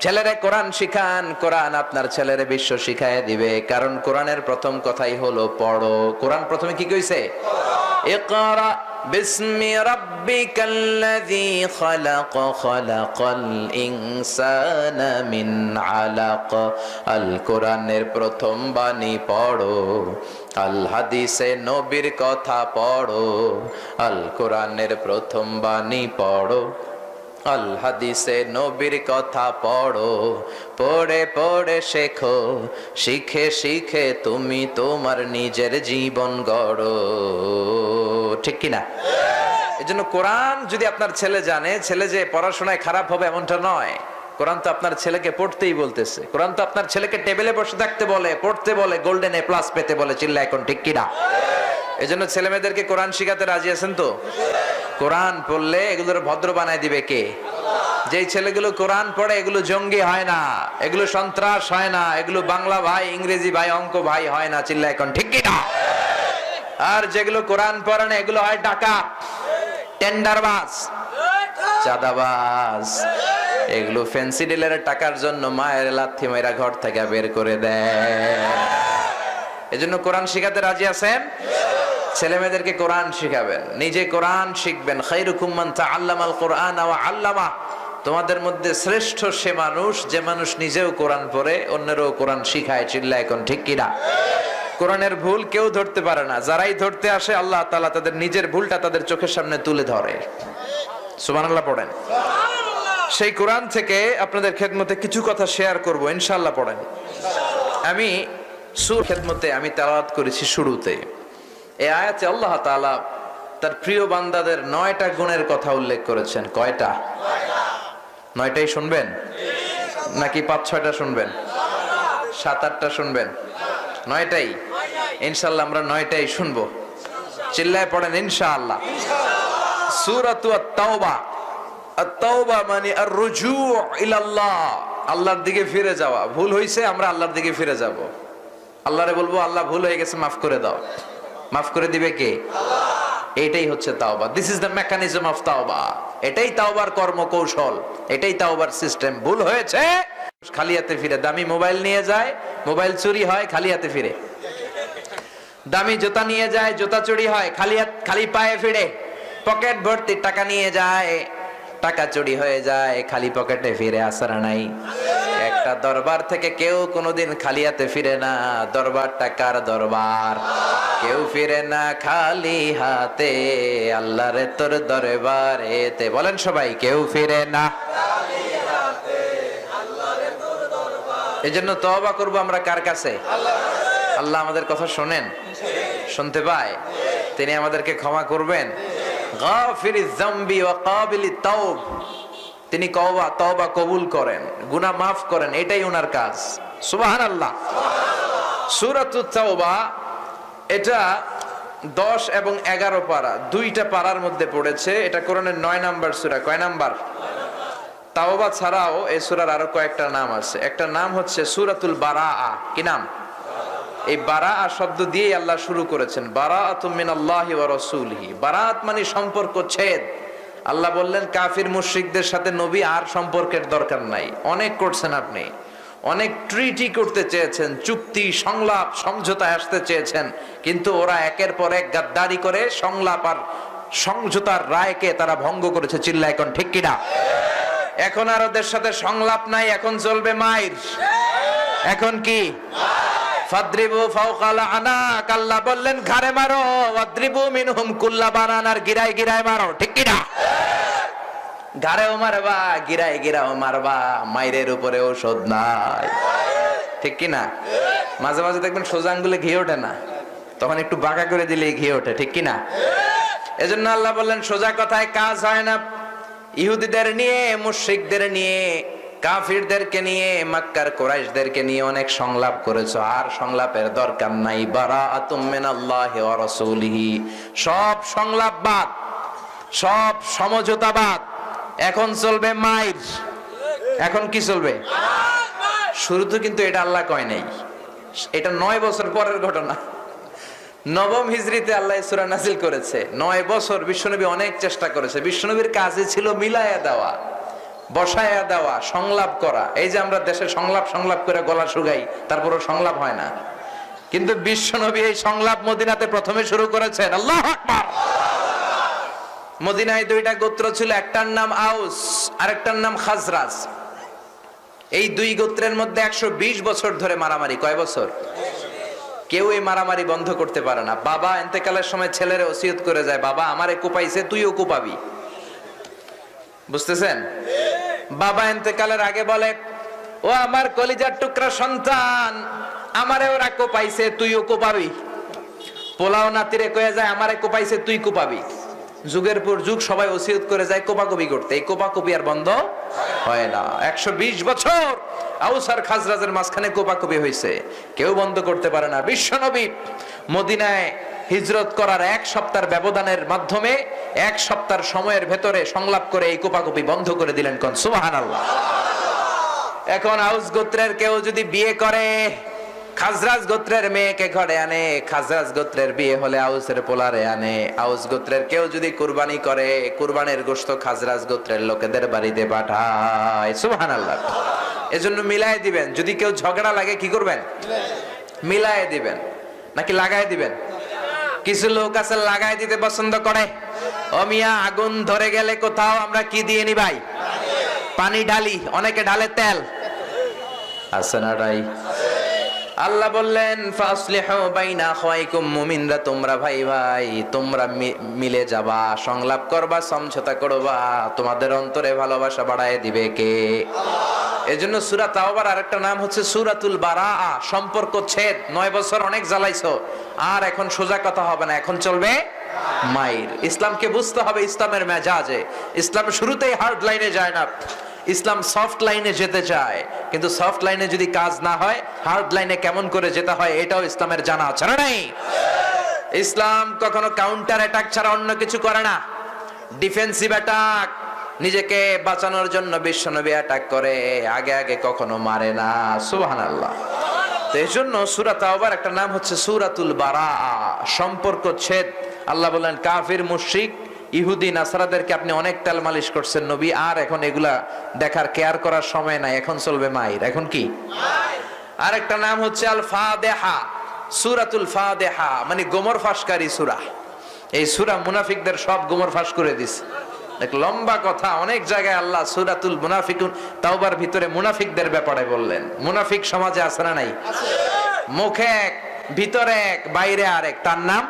ছেলেরে কোরআন শিখান, কোরআন আপনার ছেলেরে বিশ্ব শিখায় দিবে। কারণ কোরআনের প্রথম কথাই হলো পড়ো। কোরআন প্রথমে কি কইছে? ইকরা বিসমি রাব্বিকাল্লাযী খালাক, খালাকাল ইনসানা মিন আলাক। আল কোরআনের প্রথম বাণী পড়ো, আল হাদিসে নবীর কথা পড়ো। আল কোরআনের প্রথম বাণী পড়ো, আল হাদিসে নবীর কথা পড়ো। পড়ে পড়ে শেখো, শিখে শিখে তুমি তোমার নিজের জীবন গড়ো। ঠিক কিনা? এজন্য কোরআন যদি আপনার ছেলে জানে, ছেলে যে পড়াশোনায় খারাপ হবে এমনটা নয়। কোরআন তো আপনার ছেলেকে পড়তেই বলতেছে। কোরআন তো আপনার ছেলেকে টেবিলে বসে থাকতে বলে, পড়তে বলে, গোল্ডেন এ প্লাস পেতে বলে। চিল্লা এখন ঠিক কিনা? এজন্য ছেলে মেয়েদেরকে কোরআন শিখাতে রাজি আছেন তো? কোরআন পড়লে এগুলোর ভদ্র বানায় দিবে কে? যেই ছেলেগুলো কোরআন পড়ে এগুলো জঙ্গি হয় না, এগুলো সন্ত্রাস হয় না, এগুলো বাংলা ভাই, ইংরেজি ভাই, অঙ্ক ভাই হয় না। চিল্লা এখন ঠিক কিনা? আর যেগুলো কোরআন পড়ে না এগুলো হয় ডাকাত, টেন্ডারবাজ, চাঁদাবাজ। এগুলো ফ্যান্সি ডিলারের টাকার জন্য মায়ের লাথি মাইরা ঘর থেকে বের করে দেয়। এজন্য কোরআন শিখাতে রাজি আছেন? ছেলে মেয়েদেরকে কোরআন শিখাবেন, নিজে কোরআন শিখবেন। খায়রুকুম মান তাআল্লামাল কুরআন ওয়া আল্লামা। তোমাদের মধ্যে শ্রেষ্ঠ সে মানুষ যে মানুষ নিজেও কোরআন পড়ে, অন্যেরও কোরআন শিখায়। চিল্লা এখন ঠিক কিনা? কোরআনের ভুল কেউ ধরতে পারে না, যারাই ধরতে আসে আল্লাহ তাআলা তাদের নিজের ভুলটা তাদের চোখের সামনে তুলে ধরে। সুবহানাল্লাহ পড়েন। সেই কোরআন থেকে আপনাদের খেদমতে কিছু কথা শেয়ার করব, ইনশাআল্লাহ পড়েন। আমি সূরা খেদমতে আমি তেলাওয়াত করেছি শুরুতে। এই আয়াতে আল্লাহ তাআলা তার প্রিয় বান্দাদের 9টা গুণের কথা উল্লেখ করেছেন। কয়টা? 9টাই শুনবেন নাকি 5-6টা শুনবেন? 7-8টা শুনবেন? 9টাই ইনশাআল্লাহ আমরা 9টাই শুনবো। চিল্লায় পড়েন ইনশাআল্লাহ। সূরাতু আত-তাওবা। আত-তাওবা মানে আর-রুজু' ইলাল্লাহ, আল্লাহর দিকে ফিরে যাওয়া। ভুল হইছে, আমরা আল্লাহর দিকে ফিরে যাব। আল্লাহরে বলবো আল্লাহ ভুল হয়ে গেছে, মাফ করে দাও। মাফ করে দিবে কে? আল্লাহ। এটাই হচ্ছে তাওবা। This is the mechanism of তাওবা। এটাই তাওবার কর্মকৌশল, এটাই তাওবার সিস্টেম। ভুল হয়েছে, খালি হাতে ফিরে। দামি মোবাইল নিয়ে যায়, মোবাইল চুরি হয়, খালি হাতে ফিরে। দামি জুতা নিয়ে যায়, জুতা চুরি হয়, খালি পায়ে ফিরে। পকেট ভর্তি টাকা নিয়ে যায়, টাকা চুরি হয়ে যায়, খালি পকেটে ফিরে। আসার নাই? একটা দরবার থেকে কেউ কোনোদিন খালি হাতে ফিরে না। দরবার টাকার দরবার, কেউ ফিরে না খালি হাতে। আল্লাহরে তোর দরবারেতে, বলেন সবাই, কেউ ফিরে না। এজন্য তওবা করব আমরা কার কাছে? আল্লাহ আমাদের কথা শোনেন, শুনতে পায়, তিনি আমাদেরকে ক্ষমা করবেন। গাফিরিজ যামবি ওয়া কাবিলিত তাওব, তিনি তওবা কবুল করেন, গুনাহ মাফ করেন, এটাই ওনার কাজ। সুবহানাল্লাহ। সূরাতুত তাওবা এটা 10 এবং 11 পারা, 2টা পারার মধ্যে পড়েছে। এটা কোরআনের 9 নাম্বার সূরা। কয় নাম্বার? তাওবা ছাড়াও এই সূরার আরো কয়েকটা নাম আছে। একটা নাম হচ্ছে সূরাতুল বারাআ। কি নাম? এই বারাআ শব্দ দিয়ে আল্লাহ শুরু করেছেন। বারাআতুম মিনাল্লাহি ওয়া রাসূলিহি। বারাআত মানে সম্পর্ক ছেদ। আল্লাহ বললেন কাফির মুশরিকদের সাথে নবী আর সম্পর্কের দরকার নাই। অনেক করছেন আপনি, অনেক ট্রিটি করতে চেয়েছেন, চুক্তি, সংলাপ, সমঝোতায় আসতে চেয়েছেন, কিন্তু ওরা একের পর এক গাদ্দারি করে সংলাপ আর সমঝোতার রায়কে তারা ভঙ্গ করেছে। চিল্লা এখন ঠিক কিনা? এখন আর ওদের সাথে সংলাপ নাই, এখন চলবে মাইর। এখন কি? ফাদরিবু ফাওকাল আনাক। আল্লাহ বললেন ঘাড়ে মারো। ওয়াদরিবু মিনহুম কুল্লা বানান, আর গিরায় গিরায় মারো। ঠিক কিনা? ঘাড়েও মারবা, গিরায় গিরাও মারবা, মাইরের উপরে ঔষধ নাই। ঠিক কিনা? মাঝে মাঝে দেখবেন সোজা আঙ্গুলে ঘি ওঠে না, তখন একটু বাঁকা করে দিলেই ঘি ওঠে। ঠিক কিনা? এজন্য আল্লাহ বললেন সোজা কথায় কাজ হয় না। ইহুদিদের নিয়ে, মুশরিকদের নিয়ে, কাফিরদেরকে নিয়ে, মক্কার কুরাইশদেরকে নিয়ে অনেক সংলাপ করেছো, আর সংলাপের দরকার নাই। বারাআতুম মিনাল্লাহি ওয়া রাসূলিহি। সব সংলাপ বাদ, সব সমঝোতা বাদ। এখন চলবে মাইর। এখন কি চলবে? শুরুতে কিন্তু এটা আল্লাহ কয় নাই, এটা 9 বছর পরের ঘটনা। নবম হিজরিতে আল্লাহ সূরা নাজিল করেছে। 9 বছর বিশ্বনবী অনেক চেষ্টা করেছে। বিশ্বনবীর কাজে ছিল মিলায়া দেওয়া, বসায়া দেওয়া, সংলাপ করা। এই যে আমরা দেশে সংলাপ করে গলা শুকাই, তারপরও সংলাপ হয় না, কিন্তু বিশ্বনবী এই সংলাপ মদিনাতে প্রথমে শুরু করেছেন। আল্লাহু আকবার। মদিনায় 2টা গোত্র ছিল, একটার নাম আউস আরেকটার নাম খাজরাজ। এই 2 গোত্রের মধ্যে 120 বছর ধরে মারামারি। কয় বছর? কেউ এই মারামারি বন্ধ করতে পারে না। বাবা ইন্তেকালের সময় ছেলেরে ওসিয়ত করে যায়, বাবা আমারে কোপাইছে, তুইও কোপাবি। বুঝতেছেন? বাবা ইন্তেকালের আগে বলে, ও আমার কলিজার টুকরা সন্তান, আমারে ওরা কোপাইছে, তুইও কোপাবি। পোলাও নাতিরে কয়ে যায়, আমারে কোপাইছে, তুই কোপাবি। যুগের পর যুগ সবাই ওসিয়ত করে যায় কোপাকুপি করতে। এই কোপাকুপি আর বন্ধ হয় না। 120 বছর আউস আর খাজরাজের মাঝখানে কোপাকুপি হয়েছে, কেউ বন্ধ করতে পারে না। বিশ্বনবী মদিনায় হিজরত করার 1 সপ্তাহের ব্যবধানের মাধ্যমে 1 সপ্তাহের সময়ের ভেতরে সংলাপ করে এই কোপাকুপি বন্ধ করে দিলেন। কোন সুবহানাল্লাহ। এখন আউস গোত্রের কেউ যদি বিয়ে করে, খাজরাজ গোত্রের মেয়েকে ঘরে আনে, খাজরাজ গোত্রের বিয়ে হলে আউসের পোলারে আনে। আউস গোত্রের কেউ যদি কুরবানি করে, কুরবানির গোশত খাজরাজ গোত্রের লোকেদের বাড়িতে পাঠায়। সুবহানাল্লাহ। এজন্য মিলায় দিবেন। যদি কেউ ঝগড়া লাগে কি করবেন? মিলায় দিবেন, নাকি লাগায় দিবেন? কিছু লোক আছে লাগায় দিতে পছন্দ করে। ও মিয়া, আগুন ধরে গেলে কোথাও আমরা কি দিয়ে নিবাই? পানি ঢালি। অনেকে ঢালে তেল। আছে না রাই? আল্লাহ বললেন, ফাসলিহু বাইনা আখাওয়াইকুম, মুমিনরা তোমরা ভাই ভাই, তোমরা মিলে যাবা, সংলাপ করবা, সমঝোতা করবা, তোমাদের অন্তরে ভালোবাসা বাড়ায় দিবে কে? এজন্য সূরা তাওবার আরেকটা নাম হচ্ছে সূরাতুল বারাআ, সম্পর্ক ছেদ। 9 বছর অনেক জ্বালাইছো, আর এখন সোজা কথা হবে না, এখন চলবে মাইর। ইসলামকে বুঝতে হবে ইসলামের মেজাজে। ইসলাম শুরুতেই হার্ড লাইনে যায় না, ইসলাম সফট লাইনে যেতে চায়। কিন্তু সফট লাইনে যদি কাজ না হয়, হার্ড লাইনে কেমন করে যেতে হয় এটাও ইসলামের জানা আছে না নাই? ইসলাম কখনো কাউন্টার অ্যাটাক ছাড়া অন্য কিছু করে না। ডিফেন্সিভ অ্যাটাক, নিজেকে বাঁচানোর জন্য বিশ্বনবী অ্যাটাক করে, আগে আগে কখনো মারে না। সুবহানাল্লাহ। তো এই জন্য সূরা তাওবার একটা নাম হচ্ছে সূরাতুল বারাআ, সম্পর্ক ছেদ। আল্লাহ বলেন, কাফির মুশরিক ইহুদি নাসারাদেরকে আপনি অনেক তেল মালিশ করছেন নবী, আর এখন এগুলা দেখার কেয়ার করার সময় নাই, এখন চলবে মাইর। এখন কি? আর একটা নাম হচ্ছে আল ফাদেহা, সূরাতুল ফাদেহা, মানে গোমর ফাঁসকারী সূরা। এই সূরা মুনাফিকদের সব গোমর ফাঁস করে দিছে। এক লম্বা কথা, অনেক জায়গায় আল্লাহ সূরাতুল মুনাফিকুন তাওবার ভিতরে মুনাফিকদের ব্যাপারে বললেন। মুনাফিক সমাজে আছে না নাই? মুখে এক, ভিতরে এক, বাইরে আরেক, তার নাম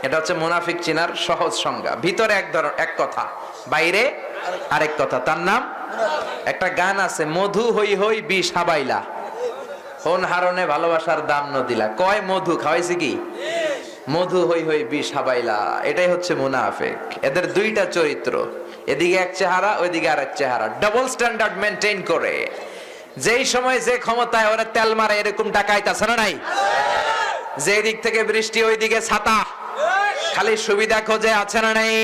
এটা হচ্ছে মুনাফিক চিনার সহজ সংজ্ঞা। ভিতরে এক কথা, বাইরে আরেক কথা, তার নাম। একটা গান আছে, মধু হই হই বিষ হাবাইলা, হন হারনে ভালোবাসার দাম নদিলা। কয় মধু খাওয়াইছে কি? মধু হই হই বিষ হাবাইলা। এটাই হচ্ছে মুনাফিক। এদের 2টা চরিত্র, এদিকে এক চেহারা, ওইদিকে আরেক চেহারা, ডাবল স্ট্যান্ডার্ড মেনটেন করে। যেই সময় যে ক্ষমতায় ওরা তেল মারে, এরকম ডাকাইতাছে না নাই? যে দিক থেকে বৃষ্টি ওই দিকে ছাতা, খালি সুবিধা খোঁজে, আছে না নাই?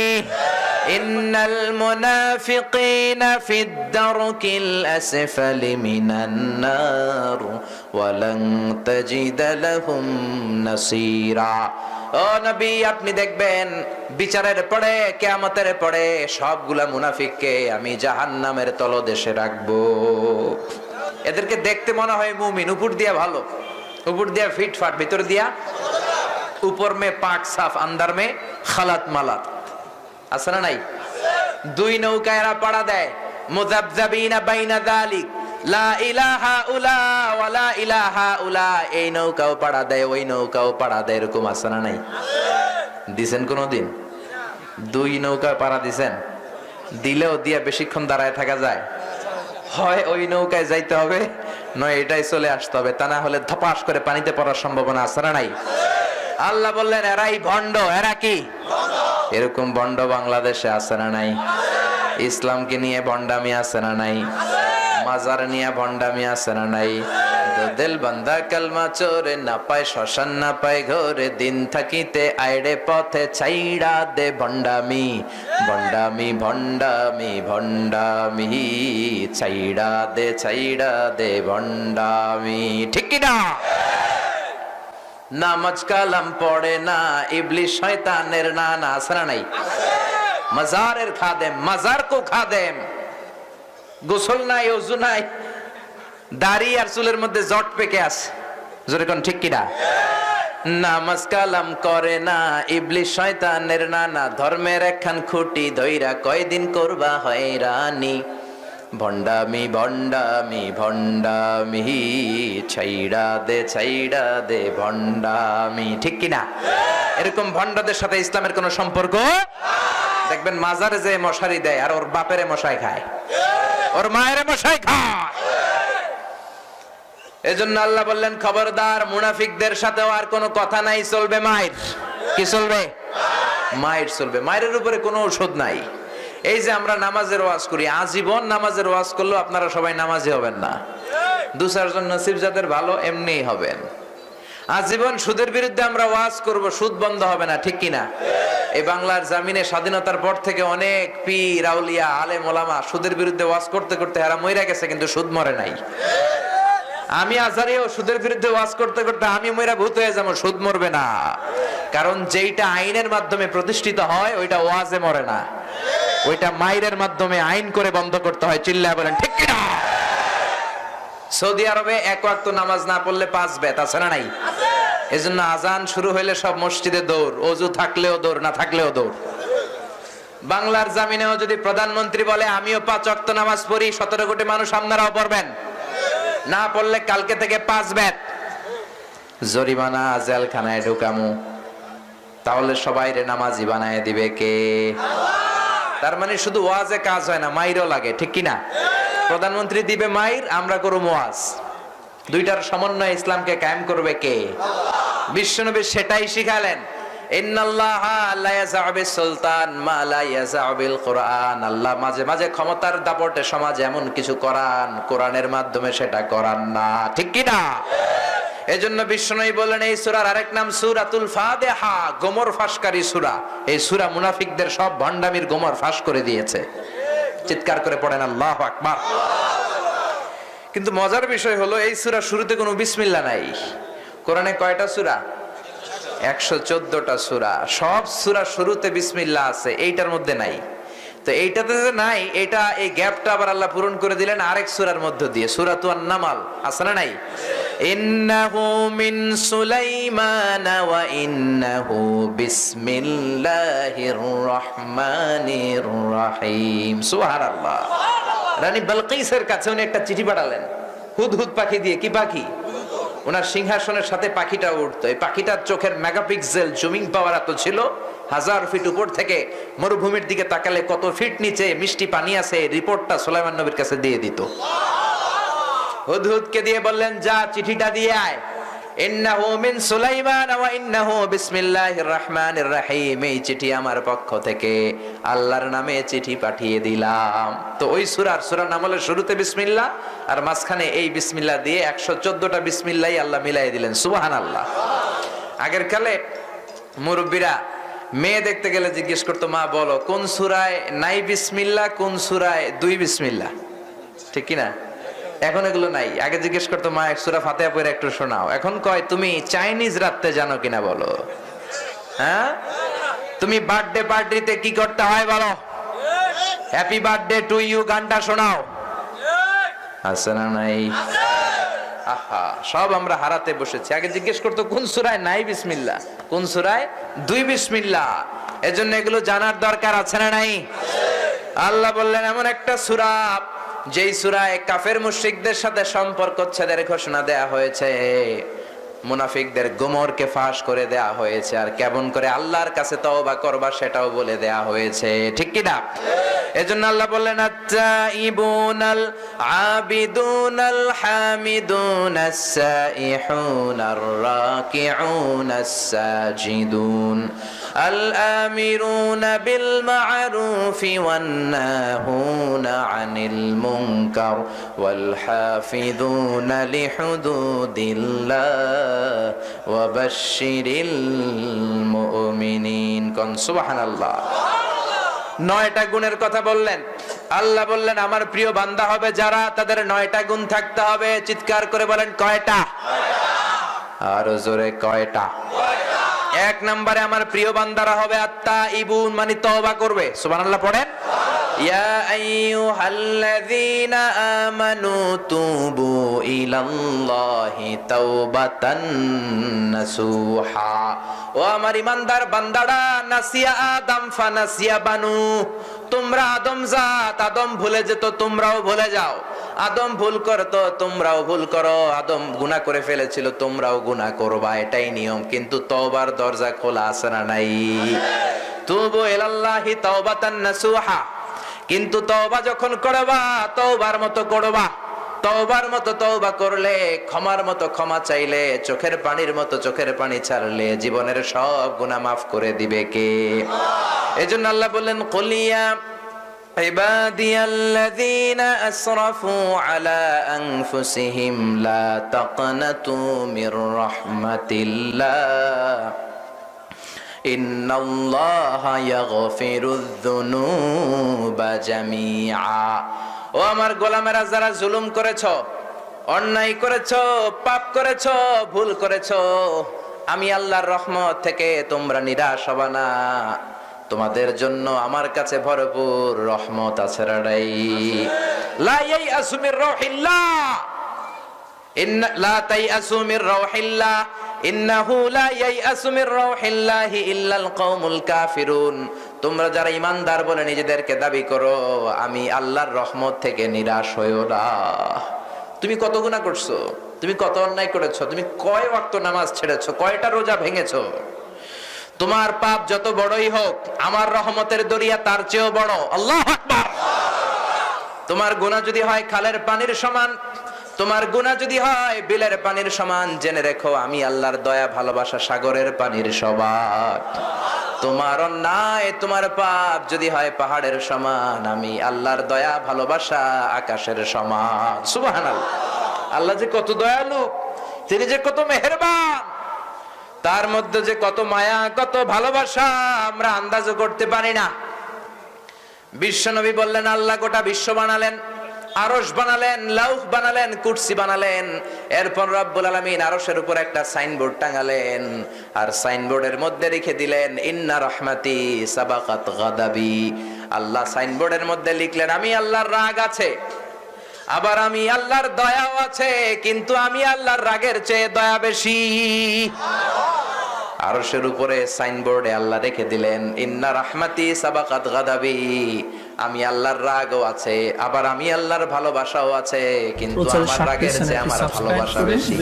ইন্নাল মুনাফিকিনা ফিদ দারকিল আসফালি মিনান নার ওয়া লান তাজিদ লাহুম নাসীরা। ও নবী, আপনি দেখবেন বিচারের পরে, কিয়ামতের পরে সবগুলা মুনাফিককে আমি জাহান্নামের তলদেশে রাখবো। এদেরকে দেখতে মনে হয় মুমিন, উপর দিয়া ভালো, উপর দিয়া ফিটফাট, ভিতর দিয়া উপর মে পাক সাফ, আন্দার মে খালাত মালাত। আছে না নাই? 2 নৌকা এরা পাড়া দেয়, মুযাবযাবিনা বাইনা যালিক, লা ইলাহা উলা ওয়া লা ইলাহা উলা। এই নৌকাও পাড়া দেয়, ওই নৌকাও পাড়া দেয়, এরকম আছে না নাই? দিছেন কোনদিন? 2 নৌকা পাড়া দিছেন? দিলেও দিয়া বেশিক্ষণ দাঁড়ায় থাকা যায়? হয় ওই নৌকায় যাইতে হবে, নয় এটাই চলে আসতে হবে, তা না হলে ধপাস করে পানিতে পড়ার সম্ভাবনা আছে না নাই? আল্লাহ বললেন, এরাই ভণ্ড। এরা কি? এরকম ভণ্ড বাংলাদেশে আছে না নাই? ইসলামকে নিয়ে ভণ্ডামি আছে না নাই? মাজার নিয়ে ভণ্ডামি আছে না নাই? দিল বান্দা কালমা চোরে, না পায় শ্মশান না পায় ঘরে, দিন থাকিতে আইড়ে পথে ছাইড়া দে ভণ্ডামি, ভণ্ডামি ভণ্ডামি ভণ্ডামি, ছাইড়া দে ভণ্ডামি। ঠিক কি না? নামাজ কালাম পড়ে না, ইবলিস শয়তানের নানা, আছে না নাই? মাজারের খাদেম, মাজার কো খাদেম, গোসল নাই, ওযু নাই, দাড়ি আর চুলের মধ্যে জট পেকে আছে। জোরে কোন ঠিক কিনা? নামাজ কালাম করে না, ইবলিস শয়তানের নানা, ধর্মের একখান খুঁটি ধইরা কয়দিন করবা হয়রানি, ভণ্ডামি ভণ্ডামি ভণ্ডামি, ছাইড়া দে ভণ্ডামি। ঠিক কিনা? এরকম ভণ্ডদের সাথে ইসলামের কোন সম্পর্ক? দেখবেন মাজারে যে মশারি দেয় আর ওর বাপেরে মশাই খায়, ওর মায়ের মশাই খায়। এজন্য আল্লাহ বললেন খবরদার, মুনাফিকদের সাথেও আর কোনো কথা নাই, চলবে মায়ের। কি চলবে? মায়ের চলবে। মায়ের উপরে কোনো ঔষধ নাই। এই যে আমরা নামাজের ওয়াজ করি, আজীবন নামাজের ওয়াজ করলেও আপনারা সবাই নামাজি হবেন না। দু চারজন নসিব যাদের ভালো এমনিই হবেন। আজীবন সুদের বিরুদ্ধে আমরা ওয়াজ করব, সুদ বন্ধ হবে না। ঠিক কিনা? এই বাংলার জামিনে স্বাধীনতার পর থেকে অনেক পীর আউলিয়া আলেম ওলামা সুদের বিরুদ্ধে ওয়াজ করতে করতে এরা মইরা গেছে, কিন্তু সুদ মরে নাই। আমি আজারিও সুদের বিরুদ্ধে ওয়াজ করতে করতে আমি মইরা ভূত হয়ে যাবো, সুদ মরবে না। কারণ যেইটা আইনের মাধ্যমে প্রতিষ্ঠিত হয় ওইটা ওয়াজে মরে না, ওইটা মাইরের মাধ্যমে আইন করে বন্ধ করতে হয়। চিল্লায় বলেন ঠিক কিনা? সৌদি আরবে এক ওয়াক্ত নামাজ না পড়লে 5 বেত, আছে না নাই? এজন্য আজান শুরু হইলে সব মসজিদে দৌড়, ওযু থাকলেও দৌড়, না থাকলেও দৌড়। বাংলার জামিনেও যদি প্রধানমন্ত্রী বলে আমিও 5 ওয়াক্ত নামাজ পড়ি, 17 কোটি মানুষ আপনারাও পড়বেন, না পড়লে কালকে থেকে 5 বেত জরিমানা, জেলখানায় ঢুকামু, তাহলে সবাই রে নামাজি বানায় দিবে কে? তার মানে শুধু ওয়াজে কাজ হয় না, মাইরও লাগে। ঠিক কিনা? প্রধানমন্ত্রী দিবে মাইর, আমরা করব ওয়াজ, দুইটার সমন্বয়ে ইসলামকে কায়েম করবে কে? বিশ্বনবী সেটাই শিখালেন। ইন্নাল্লাহা লা ইয়াযআউ বিস-সুলতান মা লা ইয়াযআউ বিল-কুরআন। আল্লাহ মাঝে মাঝে ক্ষমতার দাপটে সমাজে এমন কিছু করান, কোরআনের মাধ্যমে সেটা করান না। ঠিক কি না? এজন্য বিশ্বনবী বলেন এই সূরার আরেক নাম সূরাতুল ফাতিহা, গোমর ফাঁসকারী সূরা। এই সূরা মুনাফিকদের সব ভণ্ডামির গোমর ফাঁস করে দিয়েছে। চিৎকার করে পড়েন আল্লাহু আকবার। কিন্তু মজার বিষয় হলো এই সূরা শুরুতে কোনো বিসমিল্লাহ নাই। কোরআনে কয়টা সূরা? 114টা সূরা। সব সূরা শুরুতে বিসমিল্লাহ আছে, এইটার মধ্যে নাই। তো এইটাতে যে নাই, এটা এই গ্যাপটা আবার আল্লাহ পূরণ করে দিলেন আরেক সূরার মধ্য দিয়ে, সূরাতুন নামাল। আছে না নাই? ইন্নাহু মিন সুলাইমান ওয়া ইন্নাহু বিসমিল্লাহির রহমানির রহিম। সুবহানাল্লাহ। রানী বালকিসের কাছে উনি একটা চিঠি পাঠালেন হুদহুদ পাখি দিয়ে। কি পাখি? ওনার সিংহাসনের সাথে পাখিটা উঠতো। এই পাখিটার চোখের মেগাপিক্সেল জুমিং পাওয়ার এত ছিল, 1000 ফিট উপর থেকে মরুভূমির দিকে তাকালে কত ফিট নিচে মিষ্টি পানি আছে, রিপোর্টটা সুলাইমান নবীর কাছে দিয়ে দিত। হুদহুদকে দিয়ে বললেন যা চিঠিটা দিয়ে আয়। ইন্নাহু মিন সুলাইমান ওয়া ইন্নাহু বিসমিল্লাহির রহমানির রহিম। এই চিঠি আমার পক্ষ থেকে, আল্লাহর নামে চিঠি পাঠিয়ে দিলাম। তো ওই সূরার নাম হলো শুরুতে বিসমিল্লাহ, আর মাঝখানে এই বিসমিল্লাহ দিয়ে 114টা বিসমিল্লাহই আল্লাহ মিলাই দিলেন। সুবহানাল্লাহ। আগের কালে মুরব্বীরা মেয়ে দেখতে গেলে জিজ্ঞেস করতো, মা বলো কোন সূরায় নাই বিসমিল্লাহ, কোন সূরায় 2 বিসমিল্লাহ। ঠিক কি না? এখন এগুলো নাই। আগে জিজ্ঞেস করতো, মা এক সূরা ফাতিহা পড়ে একটু শোনাও। এখন কয় তুমি চাইনিজ রাখতে জানো কিনা বলো? হ্যাঁ, তুমি বার্থডে পার্টিতে কি করতে হয় বলো? হ্যাপি বার্থডে টু ইউ গানটা শোনাও। আছে না নাই? আহা, সব আমরা হারাতে বসেছি। আগে জিজ্ঞেস করতো কোন সূরায় নাই বিসমিল্লাহ, কোন সূরায় 2 বিসমিল্লাহ। এজন্য এগুলো জানার দরকার আছে না নাই? আল্লাহ বললেন এমন একটা সূরা যেই সূরায় কাফের মুশরিকদের সাথে সম্পর্ক ছেদের ঘোষণা দেয়া হয়েছে, মুনাফিকদের গোমরকে ফাঁস করে দেয়া হয়েছে, আর কেমন করে আল্লাহর কাছে তওবা করবা সেটাও বলে দেয়া হয়েছে। ঠিক কি না? এজন্য আল্লাহ বললেন আত-তাইবুনাল আবিদুনাল হামিদুনাস সাইহুনার রাকিউনাস সাজিদুন আল আমিরুনা বিল মা'রুফি ওয়ান নাহুনা আনিল মুনকার ওয়াল হাফিযুনা লিহুদুদিল্লাহ ওয়া বাশশিরিল মুমিনিন। কোন সুবহানাল্লাহ। 9টা গুণের কথা বললেন আল্লাহ। বললেন আমার প্রিয় বান্দা হবে যারা, তাদের 9টা গুণ থাকতে হবে। চিৎকার করে বলেন কয়টা? আরো জোরে কয়টা? 1 নম্বরে আমার প্রিয় বান্দারা হবে আত-তাইবুন, মানে তওবা করবে। সুবহানাল্লাহ পড়েন। ইয়া আইয়ুহাল্লাযীনা আমানু তুবু ইলাল্লাহি তাওবাতান নাসুহা। ও আমার ইমানদার বান্দারা, নাসিয়া আদম ফানাসিয়া বানু, তোমরা আদম জাত, আদম ভুলে যেত তোমরাও ভুলে যাও। আদম ভুল করতো তোমরাও ভুল করো। আদম গুনাহ করে ফেলেছিল তোমরাও গুনাহ করবা, এটাই নিয়ম। কিন্তু তওবার দরজা খোলা আছে না নাই? তুবু ইলাল্লাহি তাওবাতান নাসুহা। কিন্তু তওবা যখন করবা তওবার মতো করবা। তওবার মতো তওবা করলে, ক্ষমার মতো ক্ষমা চাইলে, চোখের পানির মতো চোখের পানি ছাড়লে জীবনের সব গুনাহ মাফ করে দিবে কে? এজন্য আল্লাহ বললেন কুলিয়া ইবাদিয়াল্লাযীনা আসরাফু আলা আনফুসিহিম লা তাকনাতু মির রাহমাতিল্লাহ ইন্নাল্লাহা ইয়াগফিরুয যুনুবা জামিআ। ও আমার গোলামেরা, যারা জুলুম করেছো, অন্যায় করেছো, পাপ করেছো, ভুল করেছো, আমি আল্লাহর রহমত থেকে তোমরা নিরাশ হবা না। তোমাদের জন্য আমার কাছে ভরপুর রহমত আছে রাডাই। লা ইয়াইআসু মির রাহিল্লাহ লা তাইআসু মির রাহিল্লাহ ইন্নাহু লা ইয়াইআসু মির রাহিল্লাহি ইল্লাল কওমুল কাফিরুন। তোমরা যারা ঈমানদার বলে নিজেদেরকে দাবি করো, আমি আল্লাহর রহমত থেকে নিরাশ হইও না। তুমি কত গুনাহ করছো, তুমি কত অন্যায় করেছো, তুমি কয় ওয়াক্ত নামাজ ছেড়েছো, কয়টা রোজা ভেঙেছো, তোমার পাপ যত বড়ই হোক আমার রহমতের দরিয়া তার চেয়েও বড়। আল্লাহু আকবার। তোমার গুনাহ যদি হয় খালের পানির সমান, তোমার গুনাহ যদি হয় বিলের পানির সমান, জেনে রেখো আমি আল্লাহর দয়া ভালোবাসা সাগরের পানির সমান। তোমার অন্যায়, তোমার পাপ যদি হয় পাহাড়ের সমান, আমি আল্লাহর দয়া ভালোবাসা আকাশের সমান। সুবহানাল্লাহ। আল্লাহ যে কত দয়ালু, তিনি যে কত মেহেরবান, তার মধ্যে যে কত মায়া, কত ভালোবাসা আমরা আন্দাজও করতে পারি না। বিশ্বনবী বললেন আল্লাহ গোটা বিশ্ব বানালেন, আরশ বানালেন, লাউহ বানালেন, কুরসি বানালেন। এরপর রব্বুল আলামিন আরশের উপর একটা সাইনবোর্ড টাঙালেন, আর সাইনবোর্ডের মধ্যে লিখে দিলেন ইন্না রাহমাতি সাবাকাত গাদাবি। আল্লাহ সাইনবোর্ডের মধ্যে লিখলেন আমি আল্লাহর রাগ আছে, আবার আমি আল্লাহর দয়াও আছে, কিন্তু আমি আল্লাহর রাগের চেয়ে দয়া বেশি। আরশের উপরে সাইনবোর্ডে আল্লাহ রেখে দিলেন ইন্না রাহমাতি সাবাকাত গাদাবি, আমি আল্লাহর রাগও আছে, আবার আমি আল্লাহর ভালোবাসাও আছে, কিন্তু আমার রাগের চেয়ে আমার ভালোবাসা বেশি।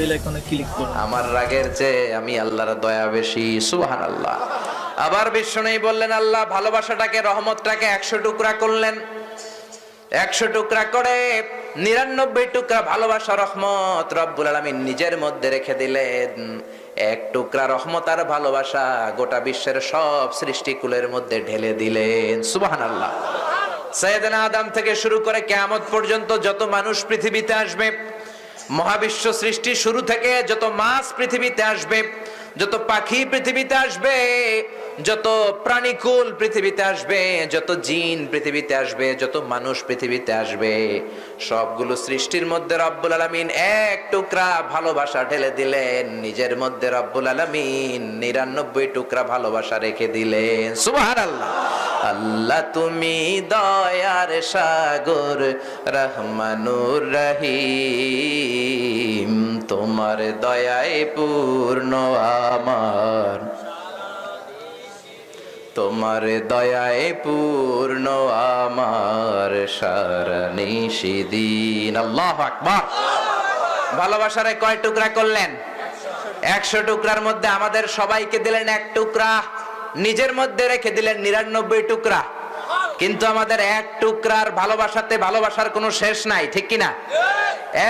আমার রাগের চেয়ে আমি আল্লাহর দয়া বেশি। সুবহানাল্লাহ। আবার বিষ্ণু বললেন আল্লাহ ভালোবাসাটাকে, রহমতটাকে 100 টুকরা করলেন। 100 টুকরা করে 99 টুকরা ভালোবাসা রহমত রব্বুল আলামিন নিজের মধ্যে রেখে দিলেন। 1 টুকরা রহমত আর ভালোবাসা গোটা বিশ্বের সব সৃষ্টিকুলের মধ্যে ঢেলে দিলেন। সুবহানাল্লাহ। সাইয়েদনা আদম থেকে শুরু করে কিয়ামত পর্যন্ত যত মানুষ পৃথিবীতে আসবে, মহাবিশ্ব সৃষ্টি শুরু থেকে যত মাছ পৃথিবীতে আসবে, যত পাখি পৃথিবীতে আসবে, যত প্রাণীকুল পৃথিবীতে আসবে, যত জিন পৃথিবীতে আসবে, যত মানুষ পৃথিবীতে আসবে, সবগুলো সৃষ্টির মধ্যে রব্বুল আলামিন 1 টুকরা ভালোবাসা ঢেলে দিলেন। নিজের মধ্যে রব্বুল আলামিন 99 টুকরা ভালোবাসা রেখে দিলেন। সুবহানাল্লাহ। আল্লাহ তুমি দয়ার সাগর, রহমানুর রহিম, তোমার দয়ায় পূর্ণ আমার, তোমার দয়ায় পূর্ণ আমার সারা নিশিদিন। আল্লাহু আকবার। ভালোবাসারে কয় টুকরা করলেন? 100 টুকরার মধ্যে আমাদের সবাইকে দিলেন 1 টুকরা, নিজের মধ্যে রেখে দিলেন 99 টুকরা। কিন্তু আমাদের এক টুকরার ভালোবাসাতে ভালোবাসার কোনো শেষ নাই, ঠিক কিনা?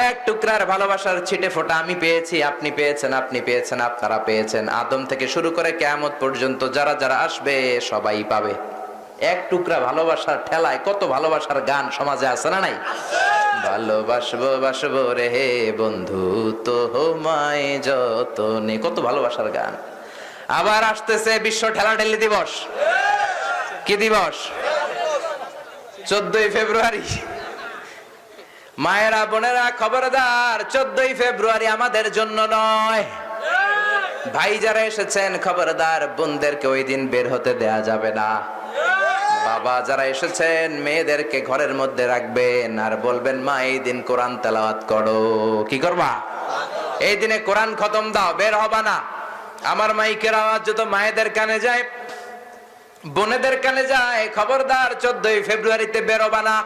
এক টুকরার ভালোবাসার ছিটে ফোঁটা আমি পেয়েছি, আপনি পেয়েছেন, আপনি পেয়েছেন, আপনারা পেয়েছেন। আদম থেকে শুরু করে কিয়ামত পর্যন্ত যারা যারা আসবে সবাই পাবে। এক টুকরা ভালোবাসার ঠেলায় কত ভালোবাসার গান সমাজে আছে না নাই? ভালোবাসবো বাসবো রে হে বন্ধু তোমায় যতনে, কত ভালোবাসার গান। আবার আসতেছে বিশ্ব ঠেলাঠেলি দিবস। কি দিবস? 14ই ফেব্রুয়ারি। মায়েরা বোনেরা খবরদার, 14ই ফেব্রুয়ারি আমাদের জন্য নয়। ভাই যারা এসেছেন খবরদার, বোনদেরকে ওই দিন বের হতে দেয়া যাবে না। বাবা যারা এসেছেন মেয়েদেরকে ঘরের মধ্যে রাখবেন আর বলবেন মা এই দিন কোরআন তেলাওয়াত করো। কি করবা? এই দিনে কোরআন খতম দাও, বের হবা না। আমার মাইকের আওয়াজ যত মায়েদের কানে যায়, বোনেদের কানে যায়, খবরদার 14ই ফেব্রুয়ারিতে বের হবা না,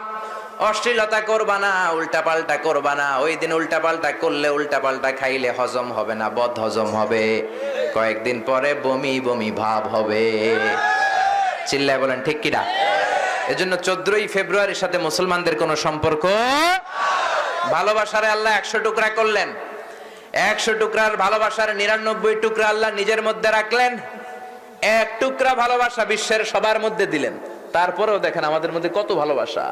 অশ্লীলতা করবা না, উল্টাপাল্টা করবা না। ওই দিন উল্টাপাল্টা করলে, উল্টাপাল্টা খাইলে হজম হবে না, বদ হজম হবে, কয়েকদিন পরে বমি বমি ভাব হবে। চিল্লায় বলেন ঠিক কিনা? এজন্য 14ই ফেব্রুয়ারির সাথে মুসলমানদের কোনো সম্পর্ক। ভালোবাসারে আল্লাহ 100 টুকরা করলেন, 100 টুকরার ভালোবাসার 99 টুকরা আল্লাহ নিজের মধ্যে রাখলেন, এক টুকরা ভালোবাসা বিশ্বের সবার মধ্যে দিলেন। তারপরেও দেখেন আমাদের মধ্যে কত ভালোবাসা।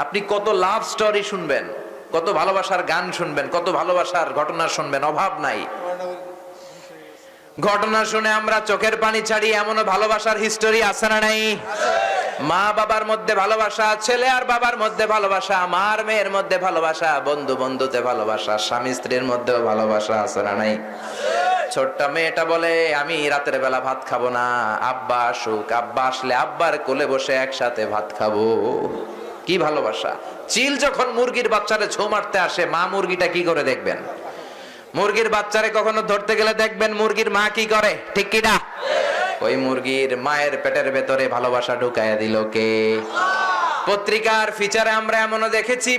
আপনি কত লাভ স্টোরি শুনবেন, কত ভালোবাসার গান শুনবেন, কত ভালোবাসার ঘটনা শুনবেন, অভাব নাই। ঘটনা শুনে আমরা চোখের পানি ছাড়ি, এমনও ভালোবাসার হিস্টোরি আছে না নাই? মা বাবার মধ্যে ভালোবাসা, ছেলে আর বাবার মধ্যে ভালোবাসা, মার মেয়ের মধ্যে ভালোবাসা, বন্ধু বন্ধুতে ভালোবাসা, স্বামী স্ত্রীর মধ্যেও ভালোবাসা আছে না নাই? ছোট্ট মেয়েটা বলে আমি রাতের বেলা ভাত খাবো না, আব্বা আসুক, আব্বা আসলে আব্বার কোলে বসে একসাথে ভাত খাবো। কি ভালোবাসা! চিল যখন মুরগির বাচ্চারে ছো মারতে আসে, মা মুরগিটা কি করে দেখবেন? মুরগির বাচ্চারে কখনো ধরতে গেলে দেখবেন মুরগির মা কি করে, ঠিক কিনা? ওই মুরগির মায়ের পেটের ভেতরে ভালোবাসা ঢুকাইয়া দিল কে? পত্রিকার ফিচারে আমরা এমনও দেখেছি,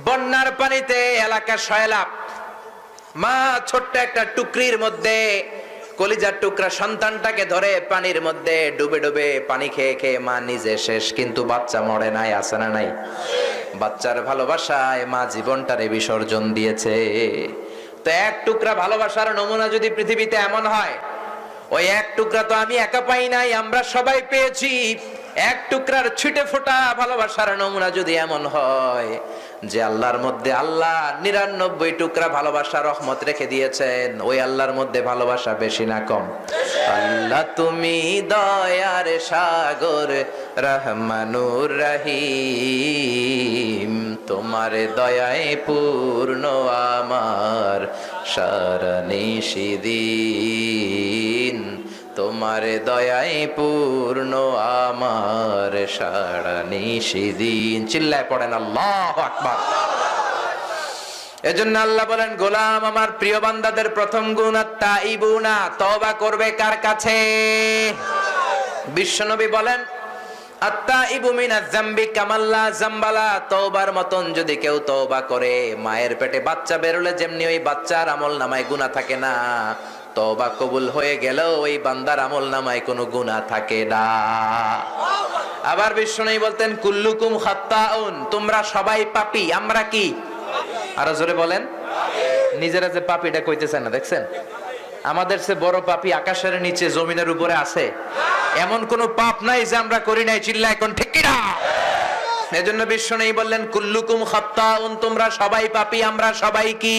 বন্যার পানিতে এলাকা সয়লাভ, মা ছোট্ট একটা টুকরির মধ্যে কলিজার টুকরা সন্তানটাকে ধরে পানির মধ্যে ডুবে ডুবে পানি খেয়ে খেয়ে মা নিজে শেষ, কিন্তু বাচ্চা মরে নাই, আছে না নাই? বাচ্চার ভালোবাসায় মা জীবনটারে বিসর্জন দিয়েছে। তো এক টুকরা ভালোবাসার নমুনা যদি পৃথিবীতে এমন হয়, ওই এক টুকরা তো আমি একা পাই নাই, আমরা সবাই পেয়েছি। এক টুকরার ছিটে ফোটা ভালোবাসার নমুনা যদি এমন হয় যে আল্লাহর মধ্যে আল্লাহ 99 টুকরা ভালোবাসা রহমত রেখে দিয়েছেন, ওই আল্লাহর মধ্যে ভালোবাসা বেশি না কম? আল্লাহ তুমি দয়ার সাগর রহমানুর রহিম, তোমার দয়ায় পূর্ণ আমার সারা নিশিদিন, তোমার দয়ায় পূর্ণ আমার সারা নিশিদিন। চিল্লায় পড়েন আল্লাহু আকবার। এজন্য আল্লাহ বলেন, গোলাম আমার প্রিয় বান্দাদের প্রথম গুণ আত-তাইবুনা, তওবা করবে কার কাছে? বিশ্বনবী বলেন, আত-তাইবু মিনাজ যামবি কামাল্লা যামবালা, তওবার মতন যদি কেউ তওবা করে, মায়ের পেটে বাচ্চা বেরোলে যেমনি ওই বাচ্চার আমলনামায় গুনাহ থাকে না, তওবা কবুল হয়ে গেলেও ওই বান্দার আমলনামায় কোনো গুনাহ থাকে না। আবার বিশ্বনবী বলতেন, কুল্লুকুম খাত্তাউন, তোমরা সবাই পাপী। আমরা কি? আরো জোরে বলেন। নিজেরা যে পাপীটা কইতেছেন না, দেখছেন? আমাদের সে বড় পাপী আকাশের নিচে জমিনের উপরে আছে, এমন কোন পাপ নাই যে আমরা করি নাই। চিল্লায় কোন ঠিক কিনা? এজন্য বিশ্বনবী বললেন, কুল্লুকুম খাত্তাউন, তোমরা সবাই পাপী, আমরা সবাই কি?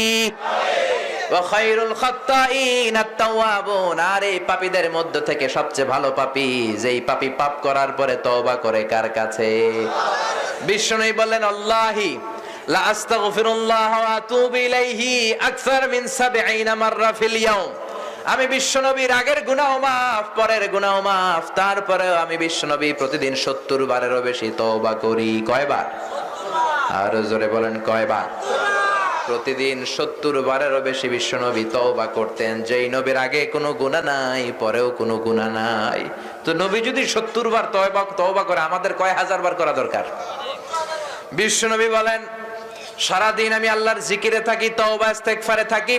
ওয়া খায়রুল খাত্তাইন আত-তাওয়াবুন, আর এই পাপীদের মধ্য থেকে সবচেয়ে ভালো পাপী যেই পাপী পাপ করার পরে তওবা করে কার কাছে? বিশ্বনবী বললেন, আল্লাহি লা আস্তাগফিরুল্লাহ ওয়া আতুবু ইলাইহি আকসার মিন 70 মাররা ফিল ইয়াউম, আমি বিশ্বনবীর আগের গুনাহ মাফ, পরের গুনাহ মাফ, তারপরেও আমি বিশ্বনবী প্রতিদিন 70 বারেরও বেশি তওবা করি। কয়বার? আর জোরে বলেন কয়বার? প্রতিদিন 70 বারেরও বেশি বিশ্বনবী তওবা করতেন। যেই নবীর আগে কোনো গুনাহ নাই, পরেও কোনো গুনাহ নাই, তো নবী যদি 70 বার তওবা করে, আমাদের কয় হাজার বার করা দরকার? বিশ্বনবী বলেন, সারাদিন আমি আল্লাহর জিকিরে থাকি, তওবা ইস্তেগফারে থাকি,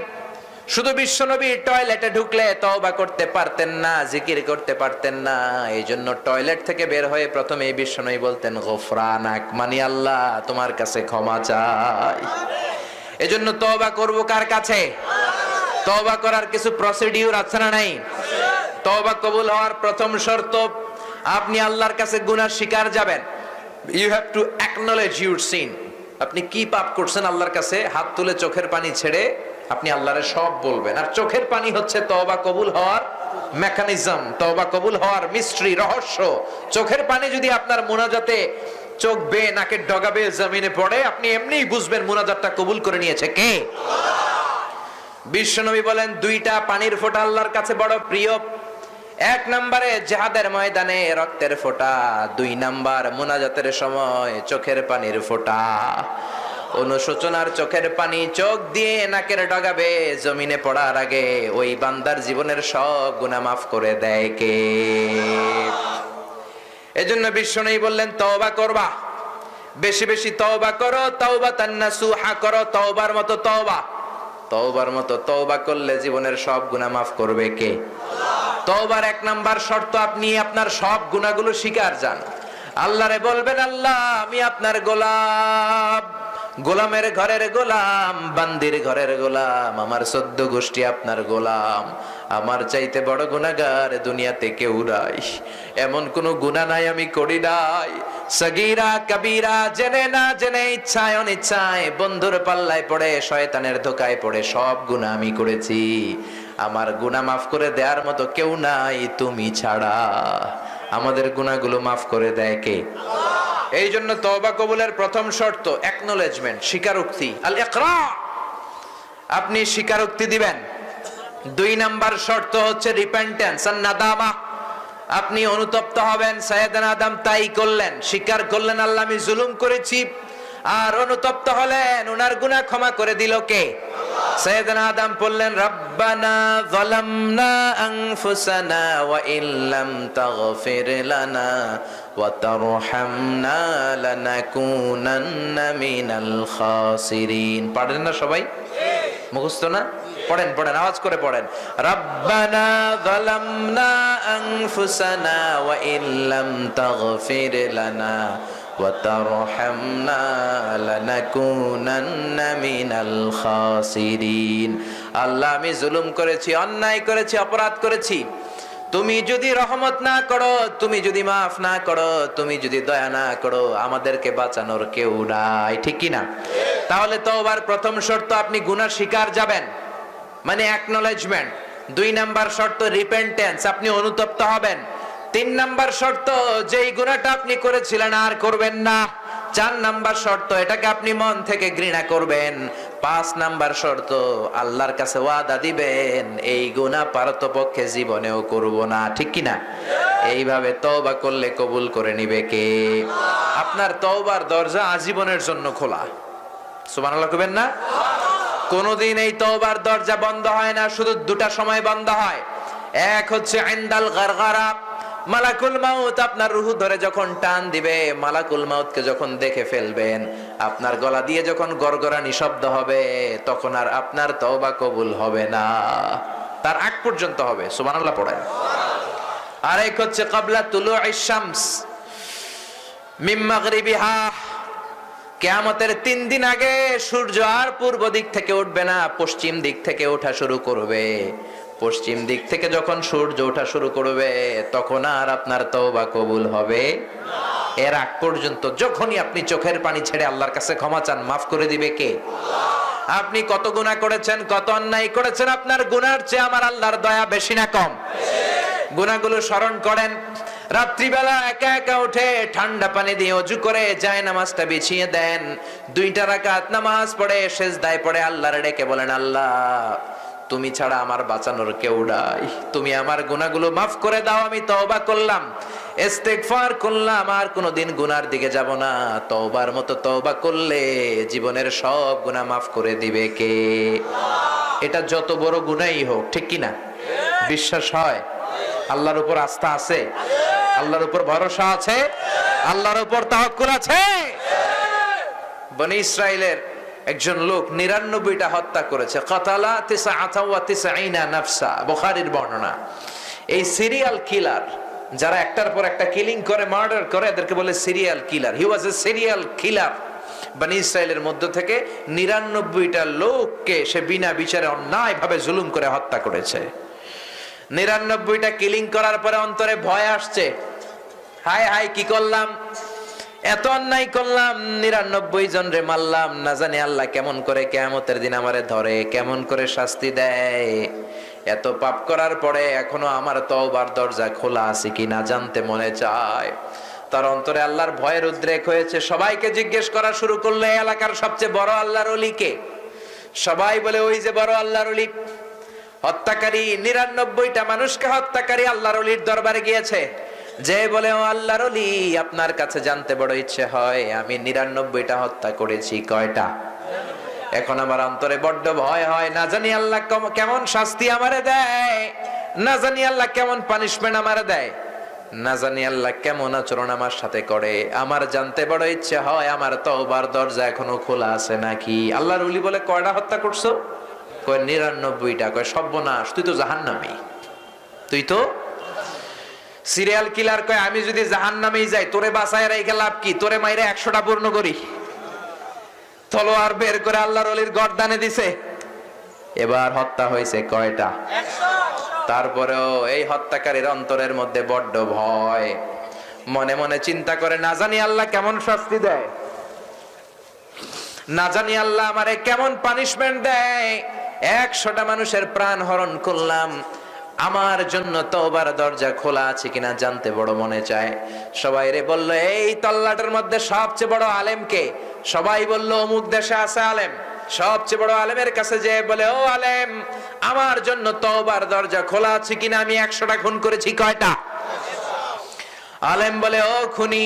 শুধু বিশ্বনবী টয়লেটে ঢুকলে তওবা করতে পারতেন না, জিকির করতে পারতেন না। এই জন্য টয়লেট থেকে বের হয়ে প্রথমে বিশ্বনবী বলতেন গফরানাক, মানে আল্লাহ তোমার কাছে ক্ষমা চাই। এজন্য তওবা করব কার কাছে? তওবা করার কিছু প্রসিডিউর আছে না নাই? তওবা কবুল হওয়ার প্রথম শর্ত, আপনি আল্লাহর কাছে গুনাহ স্বীকার যাবেন। You have to acknowledge your sin. আপনি কি পাপ করছেন আল্লাহর কাছে হাত তুলে চোখের পানি ছেড়ে আপনি আল্লাহরে সব বলবেন। আর চোখের পানি হচ্ছে তওবা কবুল হওয়ার মেকানিজম, তওবা কবুল হওয়ার মিস্ট্রি, রহস্য। চোখের পানি যদি আপনার মুনাজাতে চোখ বেয়ে নাকের ডগা বেয়ে জমিনে পড়ে, আপনি এমনিই বুঝবেন মুনাজাতটা কবুল করে নিয়েছে কে? বিশ্বনবী বলেন দুইটা পানির ফোঁটা আল্লাহর কাছে বড় প্রিয়। এক নম্বরে জিহাদের ময়দানে রক্তের ফোঁটা, দুই নাম্বার মুনাজাতের সময় চোখের পানির ফোঁটা। অনুশোচনার চোখের পানি চোখ দিয়ে নাকের ডগা বেয়ে জমিনে পড়ার আগে ওই বান্দার জীবনের সব গুনাহ মাফ করে দেয় কে? এজন্য বিশ্বনবী বললেন তওবা করবা, বেশি বেশি তওবা করো, তাওবাতান নাসুহা করো, তওবার মতো তওবা। তওবার মতো তওবা করলে জীবনের সব গুনাহ মাফ করবে কে? তওবার এক নাম্বার শর্ত, আপনি আপনার সব গুনাহগুলো স্বীকার যান। আল্লাহরে বলবেন আল্লাহ আমি আপনার গোলাম, গোলামের ঘরের গোলাম, বান্দির ঘরের গোলাম, আমার 14 গোষ্ঠী আপনার গোলাম। আমার চাইতে বড় গুনাহগার দুনিয়াতে কেউ নাই, এমন কোন গুনাহ নাই আমি করি নাই। সগীরা কবিরা, জেনে না জেনে, ইচ্ছায় অনিচ্ছায়, বন্ধুর পাল্লায় পড়ে, শয়তানের ধোকায় পড়ে সব গুনাহ আমি করেছি। আমার গুনাহ মাফ করে দেওয়ার মতো কেউ নাই তুমি ছাড়া। আমাদের গুনাহগুলো মাফ করে দেয় কে? এই জন্য তওবা কবুলের প্রথম শর্ত অ্যাকনলেজমেন্ট, স্বীকারোক্তি, আল ইকরা। আপনি স্বীকারোক্তি দিবেন। দুই নাম্বার শর্ত হচ্ছে রিপেন্টেন্স আর নাদামা। আপনি অনুতপ্ত হবেন। সাইয়েদনা আদম তাই করলেন, স্বীকার করলেন আল্লাহ আমি জুলুম করেছি, আর অনুতপ্ত হলেন। উনার গুনাহ ক্ষমা করে দিল কে? সাইয়েদনা আদম বললেন রব্বানা যালামনা আনফুসানা ওয়া ইল্লাম তাগফির লানা ওয়া তারহামনা লানাকুনান্না মিনাল খাসিরিন। পারেন না সবাই? মুখস্থ না? পড়েন পড়েন, আওয়াজ করে পড়েন। রব্বানা যালামনা আনফুসানা ওয়া ইল্লাম তাগফির লানা ওয়া তারহামনা লানাকুনান্না মিনাল খাসিরিন। আল্লাহ আমি জুলুম করেছি, অন্যায় করেছি, অপরাধ করেছি। তুমি যদি রহমত না করো, তুমি যদি মাফ না করো, তুমি যদি দয়া না করো, আমাদেরকে বাঁচানোর কেউ নাই। ঠিক কি না? তাহলে তওবার প্রথম শর্ত আপনি গুনাহ স্বীকার যাবেন, মানে অ্যাকনলেজমেন্ট। দুই নাম্বার শর্ত রিপেন্টেন্স, আপনি অনুতপ্ত হবেন। তিন নাম্বার শর্ত যেই গুনাহটা আপনি করেছিলেন আর করবেন না। চার নাম্বার শর্ত এটাকে আপনি মন থেকে ঘৃণা করবেন। পাঁচ নাম্বার শর্ত আল্লাহর কাছে ওয়াদা দিবেন এই গুনাহ পারতপক্ষে জীবনেও করব না। ঠিক কি না? এইভাবে তওবা করলে কবুল করে নিবে কে? আপনার তওবার দরজা আজীবনের জন্য খোলা। সুবহানাল্লাহ কইবেন না? কোনদিন এই তওবার দরজা বন্ধ হয় না, শুধু দুটা সময় বন্ধ হয়। এক হচ্ছে ইনদাল গারগারা, মালাকুল মাউত আপনার রূহ ধরে যখন টান দিবে, মালাকুল মাউতকে যখন দেখে ফেলবেন, আপনার গলা দিয়ে যখন গরগরা নিঃশব্দ হবে, তখন আর আপনার তওবা কবুল হবে না, তার আগ পর্যন্ত হবে। সুবহানাল্লাহ পড়েন। আর এক হচ্ছে ক্বাবলা তুলুইশ শামস মিন মাগরিবিহা, কিয়ামতের 3 দিন আগে সূর্য আর পূর্ব দিক থেকে উঠবে না, পশ্চিম দিক থেকে ওঠা শুরু করবে। পশ্চিম দিক থেকে যখন সূর্য ওঠা শুরু করবে, তখন আর আপনার তওবা কবুল হবে না। এর আগ পর্যন্ত যখনই আপনি চোখের পানি ছেড়ে আল্লাহর কাছে ক্ষমা চান, মাফ করে দিবে কে? আল্লাহ। আপনি কত গুনাহ করেছেন, কত অন্যায় করেছেন, আপনার গুনাহর চেয়ে আমার আল্লাহর দয়া বেশি না কম? গুনাহগুলো স্মরণ করেন। রাত্রিবেলা একা একা উঠে ঠান্ডা পানি দিয়ে ওযু করে যায় নামাজটা বিছিয়ে দেন। 2 রাকাত নামাজ পড়ে সেজদায় পড়ে আল্লাহরে ডেকে বলেন আল্লাহ তুমি ছাড়া আমার বাঁচানোর কেউ নাই, তুমি আমার গুনাহগুলো মাফ করে দাও, আমি তওবা করলাম, ইস্তেগফার করলাম, আর কোনোদিন গুনার দিকে যাব না। তওবার মতো তওবা করলে জীবনের সব গুনাহ মাফ করে দিবে কে? এটা যত বড় গুনাহই হোক। ঠিক কি না? বিশ্বাস হয়? আল্লাহর উপর আস্থা আছে? আল্লাহর উপর ভরসা আছে? আল্লাহর উপর তাওয়াক্কুল আছে? বনি ইসরাইলের একজন লোক 99টা হত্যা করেছে। কাতালা 99 নাফসা, বুখারীর বর্ণনা। এই সিরিয়াল কিলার যারা একটার পর একটা কিলিং করে, মার্ডার করে, এদেরকে বলে সিরিয়াল কিলার। হি ওয়াজ এ সিরিয়াল কিলার। বনি ইসরাইলের মধ্য থেকে 99টা লোককে সে বিনা বিচারে অন্যায়ভাবে জুলুম করে হত্যা করেছে। 99টা কিলিং করার পরে অন্তরে ভয় আসছে, হায় হায় কি করলাম, এত অন্যায় করলাম, 99 জন রে মারলাম, না জানি আল্লাহ কেমন করে কিয়ামতের দিন আমারে ধরে, কেমন করে শাস্তি দেয়। এত পাপ করার পরে এখনো আমার তওবার দরজা খোলা আছে কিনা জানতে মনে চায়। তার অন্তরে আল্লাহর ভয়ের উদ্রেক হয়েছে। সবাইকে জিজ্ঞেস করা শুরু করলো, এই এলাকার সবচেয়ে বড় আল্লাহর ওলি কে? সবাই বলে ওই যে বড় আল্লাহর ওলি। হত্যাকারী 99টা মানুষকে হত্যাকারী আল্লাহর ওলির দরবারে গিয়েছে, যে বলে ও আল্লাহর ওলি, আপনার কাছে জানতে বড় ইচ্ছে হয় আমি 99টা হত্যা করেছি, কয়টা? এখন আমার অন্তরে বড্ড ভয় হয়, না জানি আল্লাহ কেমন শাস্তি আমারে দেয়, না জানি আল্লাহ কেমন পানিশমেন্ট আমারে দেয়, না জানি আল্লাহ কেমন আচরণ আমার সাথে করে। আমার জানতে বড় ইচ্ছে হয় আমার তওবার দরজা এখনো খোলা আছে নাকি। আল্লাহর ওলি বলে কয়টা হত্যা করছো? কয় 99টা। কয় সর্বনাশ, তুই তো জাহান্নামী, তুই তো সিরিয়াল কিলার। কয় আমি যদি জাহান্নামেই যাই তোরে বাঁচায় রেখে লাভ কি? তোরে মাইরে 100টা পূর্ণ করি। তলোয়ার বের করে আল্লাহর ওলির গর্দানে দিছে। এবার হত্যা হয়েছে কয়টা? 100। তারপরেও এই হত্যাকারীর অন্তরের মধ্যে বড্ড ভয়, মনে মনে চিন্তা করে, না জানি আল্লাহ কেমন শাস্তি দেয়, না জানি আল্লাহ আমারে কেমন পানিশমেন্ট দেয়। 100টা মানুষের প্রাণ হরণ করলাম, আমার জন্য তওবার দরজা খোলা আছে কিনা জানতে বড় মনে চায়। সবাই রে বলল, এই তল্লাটের মধ্যে সবচেয়ে বড় আলেম কে? সবাই বলল অমুক দেশে আছে আলেম। সবচেয়ে বড় আলেমের কাছে যে বলে, ও আলেম, আমার জন্য তওবার দরজা খোলা আছে কিনা, আমি 100টা খুন করেছি, কয়টা? আলেম বলে, ও খুনি,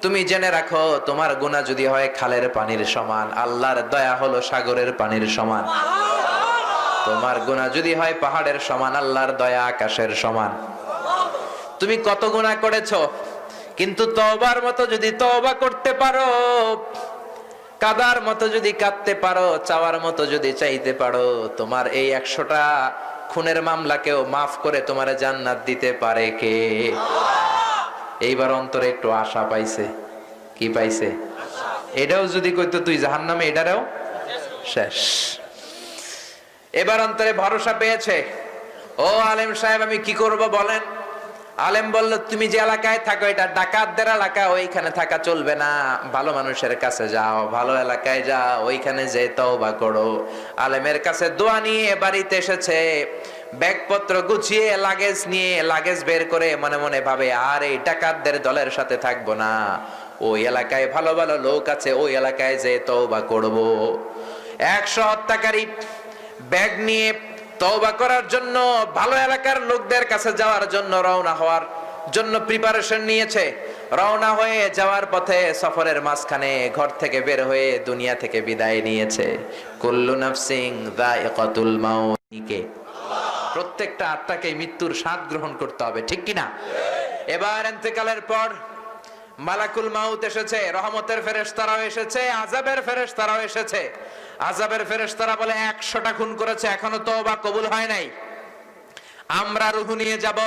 তুমি জেনে রাখো তোমার গুনাহ যদি হয় খালের পানির সমান, আল্লাহর দয়া হলো সাগরের পানির সমান। তোমার গুনাহ যদি হয় পাহাড়ের সমান, আল্লাহর দয়া আকাশের সমান। তুমি কত গুনাহ করেছো, কিন্তু তওবার মতো যদি তওবা করতে পারো, কাদার মতো যদি কাঁদতে পারো, চাওয়ার মতো যদি চাইতে পারো, তোমার এই 100টা খুনের মামলাকেও মাফ করে তোমারে জান্নাত দিতে পারে কে? এইবার অন্তরে একটু আশা পাইছে। কি পাইছে? এটাও যদি কইতো তুই জাহান্নামে, এটারেও শেষ। এবার অন্তরে ভরসা পেয়েছে। ও আলেম সাহেব, আমি কি করব বলেন? আলেম বলল, তুমি যে এলাকায় থাকো এটা ডাকাতদের এলাকা, ওইখানে থাকা চলবে না, ভালো মানুষের কাছে যাও, ভালো এলাকায় যাও, ওইখানে যে তওবা করো। আলেমের কাছে দোয়া নিয়ে বাড়িতে এসেছে, ব্যাগপত্র গুছিয়ে লাগেজ নিয়ে, লাগেজ বের করে মনে মনে ভাবে, আর এই ডাকাতদের দলের সাথে থাকবো না, ওই এলাকায় ভালো ভালো লোক আছে, ওই এলাকায় যে তওবা করব। 100 হত্যাকারী ব্যাগ নিয়ে তওবা করার জন্য, ভালো এলাকার লোকদের কাছে যাওয়ার জন্য রওনা হওয়ার জন্য প্রিপারেশন নিয়েছে। রওনা হয়ে যাওয়ার পথে সফরের মাঝখানে ঘর থেকে বের হয়ে দুনিয়া থেকে বিদায় নিয়েছে। কুল্লু নাফসিন যায়িকাতুল মাউত, প্রত্যেকটা আত্মাকে মৃত্যুর স্বাদ গ্রহণ করতে হবে, ঠিক কিনা? এবার ইন্তেকালের পর মালাকুল মাউত এসেছে, রহমতের ফেরেশতারাও এসেছে, আযাবের ফেরেশতারাও এসেছে। আযাবের ফেরেশতারা বলে 100টা খুন করেছে, এখনো তওবা কবুল হয় নাই, আমরা রূহ নিয়ে যাব।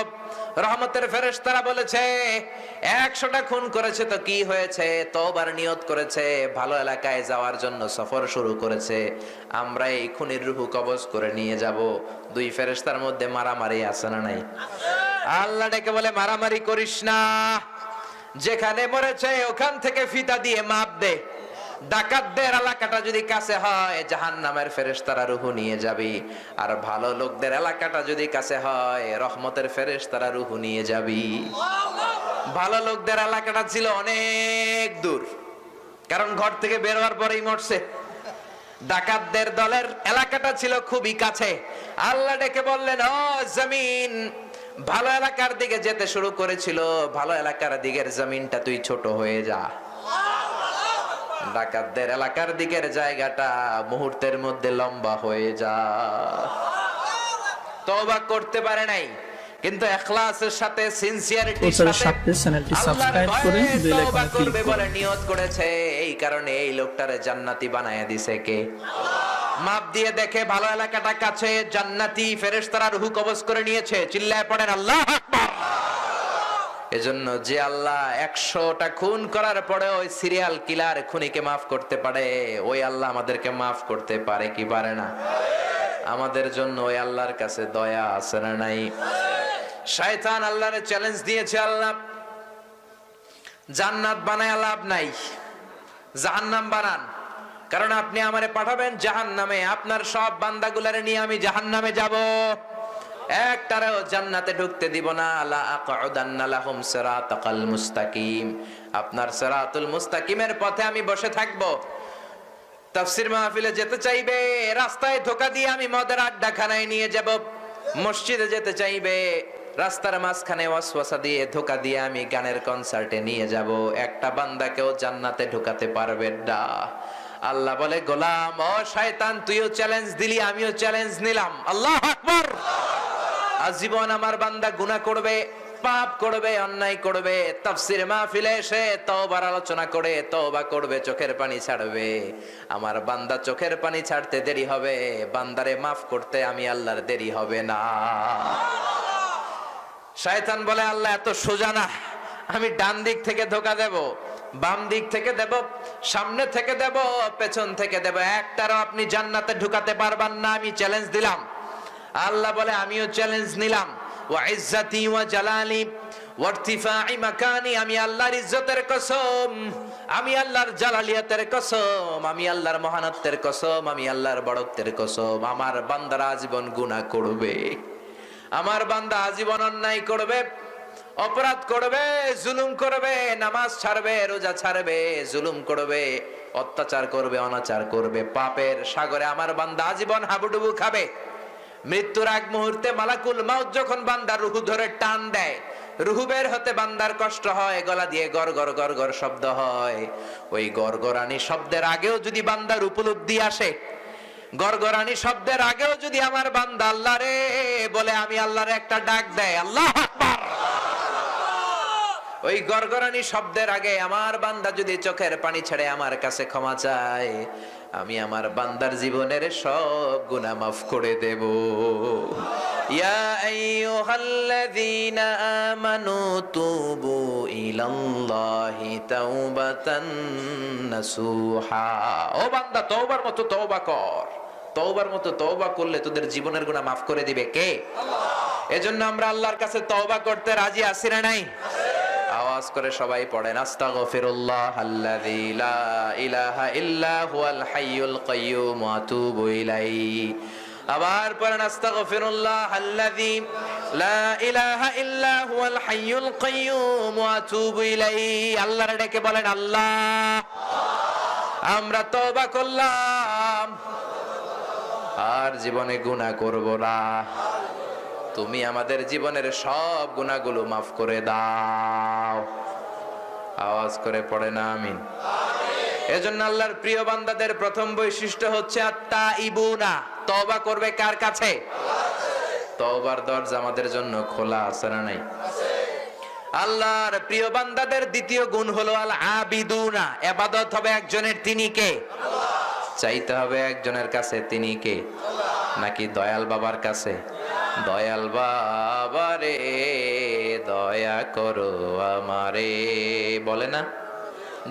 রহমতের ফেরেশতারা বলেছে 100টা খুন করেছে তো কি হয়েছে, তওবার নিয়ত করেছে, ভালো এলাকায় যাওয়ার জন্য সফর শুরু করেছে, আমরা এই খুনির রূহ কবজ করে নিয়ে যাব। দুই ফেরেশতার মধ্যে মারামারি আছে না নাই? আল্লাহ ডেকে বলে, মারামারি করিস না, যেখানে মরেছে ওখান থেকে ফিতা দিয়ে মাপ দে। ডাকাতদের এলাকাটা যদি কাছে হয়, জাহান্নামের ফেরেশতারা রূহ নিয়ে যাবি, আর ভালো লোকদের এলাকাটা যদি কাছে হয়, রহমতের ফেরেশতারা রূহ নিয়ে যাবি। ভালো লোকদের এলাকাটা ছিল অনেক দূর, কারণ ঘর থেকে বের হওয়ার পরেই মরছে। ডাকাতদের দলের এলাকাটা ছিল খুবই কাছে। আল্লাহ ডেকে বললেন, ও জমিন, ভালো এলাকার দিকে যেতে শুরু করেছিল, ভালো এলাকার দিকের জমিনটা তুই ছোট হয়ে যা। ডাকাতদের এলাকার দিকের জায়গাটা মুহূর্তের মধ্যে লম্বা হয়ে যা। তওবা করতে পারে নাই, কিন্তু ইখলাসের সাথে সিনসিয়ারিটির প্রচারের সাথে সাথে চ্যানেলটি আল্লাহর সাবস্ক্রাইব করে ভয়ে বেল তওবা আইকনে ক্লিক করবে করুন। বলে নিয়ত করেছে, এই কারণে এই লোকটারে জান্নাতি বানায়া দিছে কে? মাপ দিয়ে দেখে ভালো এলাকাটা কাছে, জান্নাতি ফেরেশতারা রূহ কবজ করে নিয়েছে। চিল্লায় পড়েন আল্লাহু আকবার। এজন্য যে আল্লাহ 100টা খুন করার পরে ওই সিরিয়াল কিলার খুনিকে মাফ করতে পারে, ওই আল্লাহ আমাদেরকে মাফ করতে পারে কি পারে না? আমাদের জন্য ওই আল্লাহর কাছে দয়া আছে না নাই? শয়তান আল্লাহরে চ্যালেঞ্জ দিয়েছে, আল্লাহ জান্নাত বানায় লাভ নাই, জাহান্নাম বানান, কারণ আপনি আমারে পাঠাবেন জাহান্নামে, আপনার সব বান্দাগুলারে নিয়ে আমি জাহান্নামে যাব, একটারও জান্নাতে ঢুকতে দিব না। লা আকউদান্না লাহুম সিরাতাকাল মুস্তাকিম, আপনার সিরাতুল মুস্তাকিমের পথে আমি বসে থাকব। তাফসীর মাহফিলে যেতে চাইবে, রাস্তায় ধোকা দিয়ে আমি মদের আড্ডাখানায় নিয়ে যাব। মসজিদে যেতে চাইবে, রাস্তার মাঝখানে ওয়াসওয়াসা দিয়ে ধোকা দিয়ে আমি গানের কনসার্টে নিয়ে যাব। একটা বান্দাকেও জান্নাতে ঢোকাতে পারবে না। আল্লাহ বলে, গোলাম ও শয়তান, তুইও চ্যালেঞ্জ দিলি, আমিও চ্যালেঞ্জ নিলাম। আল্লাহু আকবার। আজীবন আমার বান্দা গুনাহ করবে, পাপ করবে, অন্যায় করবে, তাফসীর মাহফিলে এসে তওবার আলোচনা করে তওবা করবে, চোখের পানি ছাড়বে। আমার বান্দা চোখের পানি ছাড়তে দেরি হবে, বান্দারে মাফ করতে আমি আল্লাহর দেরি হবে না। শয়তান বলে, আল্লাহ এত সোজা না, আমি ডান দিক থেকে ধোকা দেব, বাম দিক থেকে দেব, সামনে থেকে দেব, পেছন থেকে দেব, একটারও আপনি জান্নাতে ঢুকাতে পারবেন না। আমি চ্যালেঞ্জ দিলাম। আল্লাহ বলে, আমিও চ্যালেঞ্জ নিলাম। ওয়া ইজ্জতি ওয়া জালালি ওয়া ইরতিফাই মাকানি, আমি আল্লাহর ইজ্জতের কসম, আমি আল্লাহর জালালিয়াতের কসম, আমি আল্লাহর মহানত্বের কসম, আমি আল্লাহর বড়ত্বের কসম, আমার বান্দারা আজীবন গুনাহ করবে, আমার বান্দা আজীবন অন্যায় করবে, অপরাধ করবে, জুলুম করবে, নামাজ ছাড়বে, রোজা ছাড়বে, জুলুম করবে, অত্যাচার করবে, অনাচার করবে, পাপের সাগরে আমার বান্দা আজীবন হাবুডুবু খাবে। মৃত্যুর আগ মুহূর্তে মালাকুল মাউত যখন বান্দার রুহু ধরে টান দেয়, রুহু বের হতে বান্দার কষ্ট হয়, গলা দিয়ে গর গর গর গর শব্দ হয়। ওই গরগরানি শব্দের আগেও যদি বান্দার উপলব্ধি আসে, গরগরানি শব্দের আগেও যদি আমার বান্দা আল্লাহ রে বলে, আমি আল্লাহর একটা ডাক দেয়, আল্লাহু আকবার, ওই গরগরানি শব্দের আগে আমার বান্দা যদি চোখের পানি ছেড়ে আমার কাছে ক্ষমা চায়, আমি আমার বান্দার জীবনের সব গুনাহ মাফ করে দেব। ইয়া আইয়ুহাল্লাযীনা আমানু তুবু ইলাল্লাহি তাওবাতান নাসুহা, ও বান্দা তওবার মতো তওবা কর, তওবার মতো তওবা করলে তোদের জীবনের গুনাহ মাফ করে দিবে কে? আল্লাহ। এজন্য আমরা আল্লাহর কাছে তওবা করতে রাজি আছি না নাই? আওয়াজ করে সবাই পড়েন, আস্তাগফিরুল্লাহ আল্লাযী লা ইলাহা ইল্লা হুয়াল হাইয়ুল কাইয়্যুম ওয়া আতুবু ইলাইহি। আবার পড়েন, আস্তাগফিরুল্লাহ আল্লাযী লা ইলাহা ইল্লা হুয়াল হাইয়ুল কাইয়্যুম ওয়া আতুবু ইলাইহি। আল্লাহরে ডেকে বলেন, আল্লাহ আমরা তওবা করলাম, আর জীবনে গুনাহ করব না, তুমি আমাদের জীবনের সব গুনাহগুলো মাফ করে দাও। আওয়াজ করে পড়েন আমিন। এজন্য আল্লাহর প্রিয় বান্দাদের প্রথম বৈশিষ্ট্য হচ্ছে আত-তাইবুনা, তওবা করবে কার কাছে? তওবার দরজা আমাদের জন্য খোলা আছে না নাই? আল্লাহর প্রিয় বান্দাদের দ্বিতীয় গুণ হলো আল আবিদুনা, ইবাদত হবে একজনের, তিনি কে? চাইতে হবে একজনের কাছে, তিনি কে? নাকি দয়াল বাবার কাছে? দয়াল বাবা রে দয়া করো আমারে, বলে না?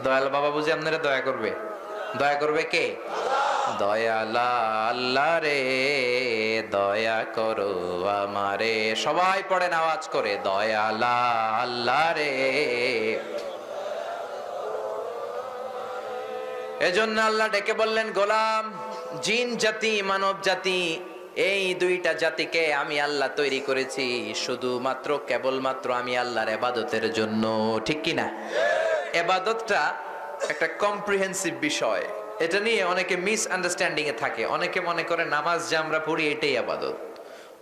দয়াল বাবা বুঝি আপনারা দয়া করবে? দয়া করবে কে? দয়াল আল্লাহ রে দয়া করো আমারে। সবাই পড়েন আওয়াজ করে, দয়াল আল্লাহ রে। এজন্য আল্লাহ ডেকে বললেন, গোলাম, জিন জাতি মানব জাতি, এই দুইটা জাতিকে আমি আল্লাহ তৈরি করেছি শুধুমাত্র কেবলমাত্র আমি আল্লাহর ইবাদতের জন্য, ঠিক কি না? ইবাদতটা একটা কম্প্রিহেন্সিভ বিষয়, এটা নিয়ে অনেকে মিস আন্ডারস্ট্যান্ডিং এ থাকে। অনেকে মনে করে নামাজ যে আমরা পড়ি এটাই ইবাদত,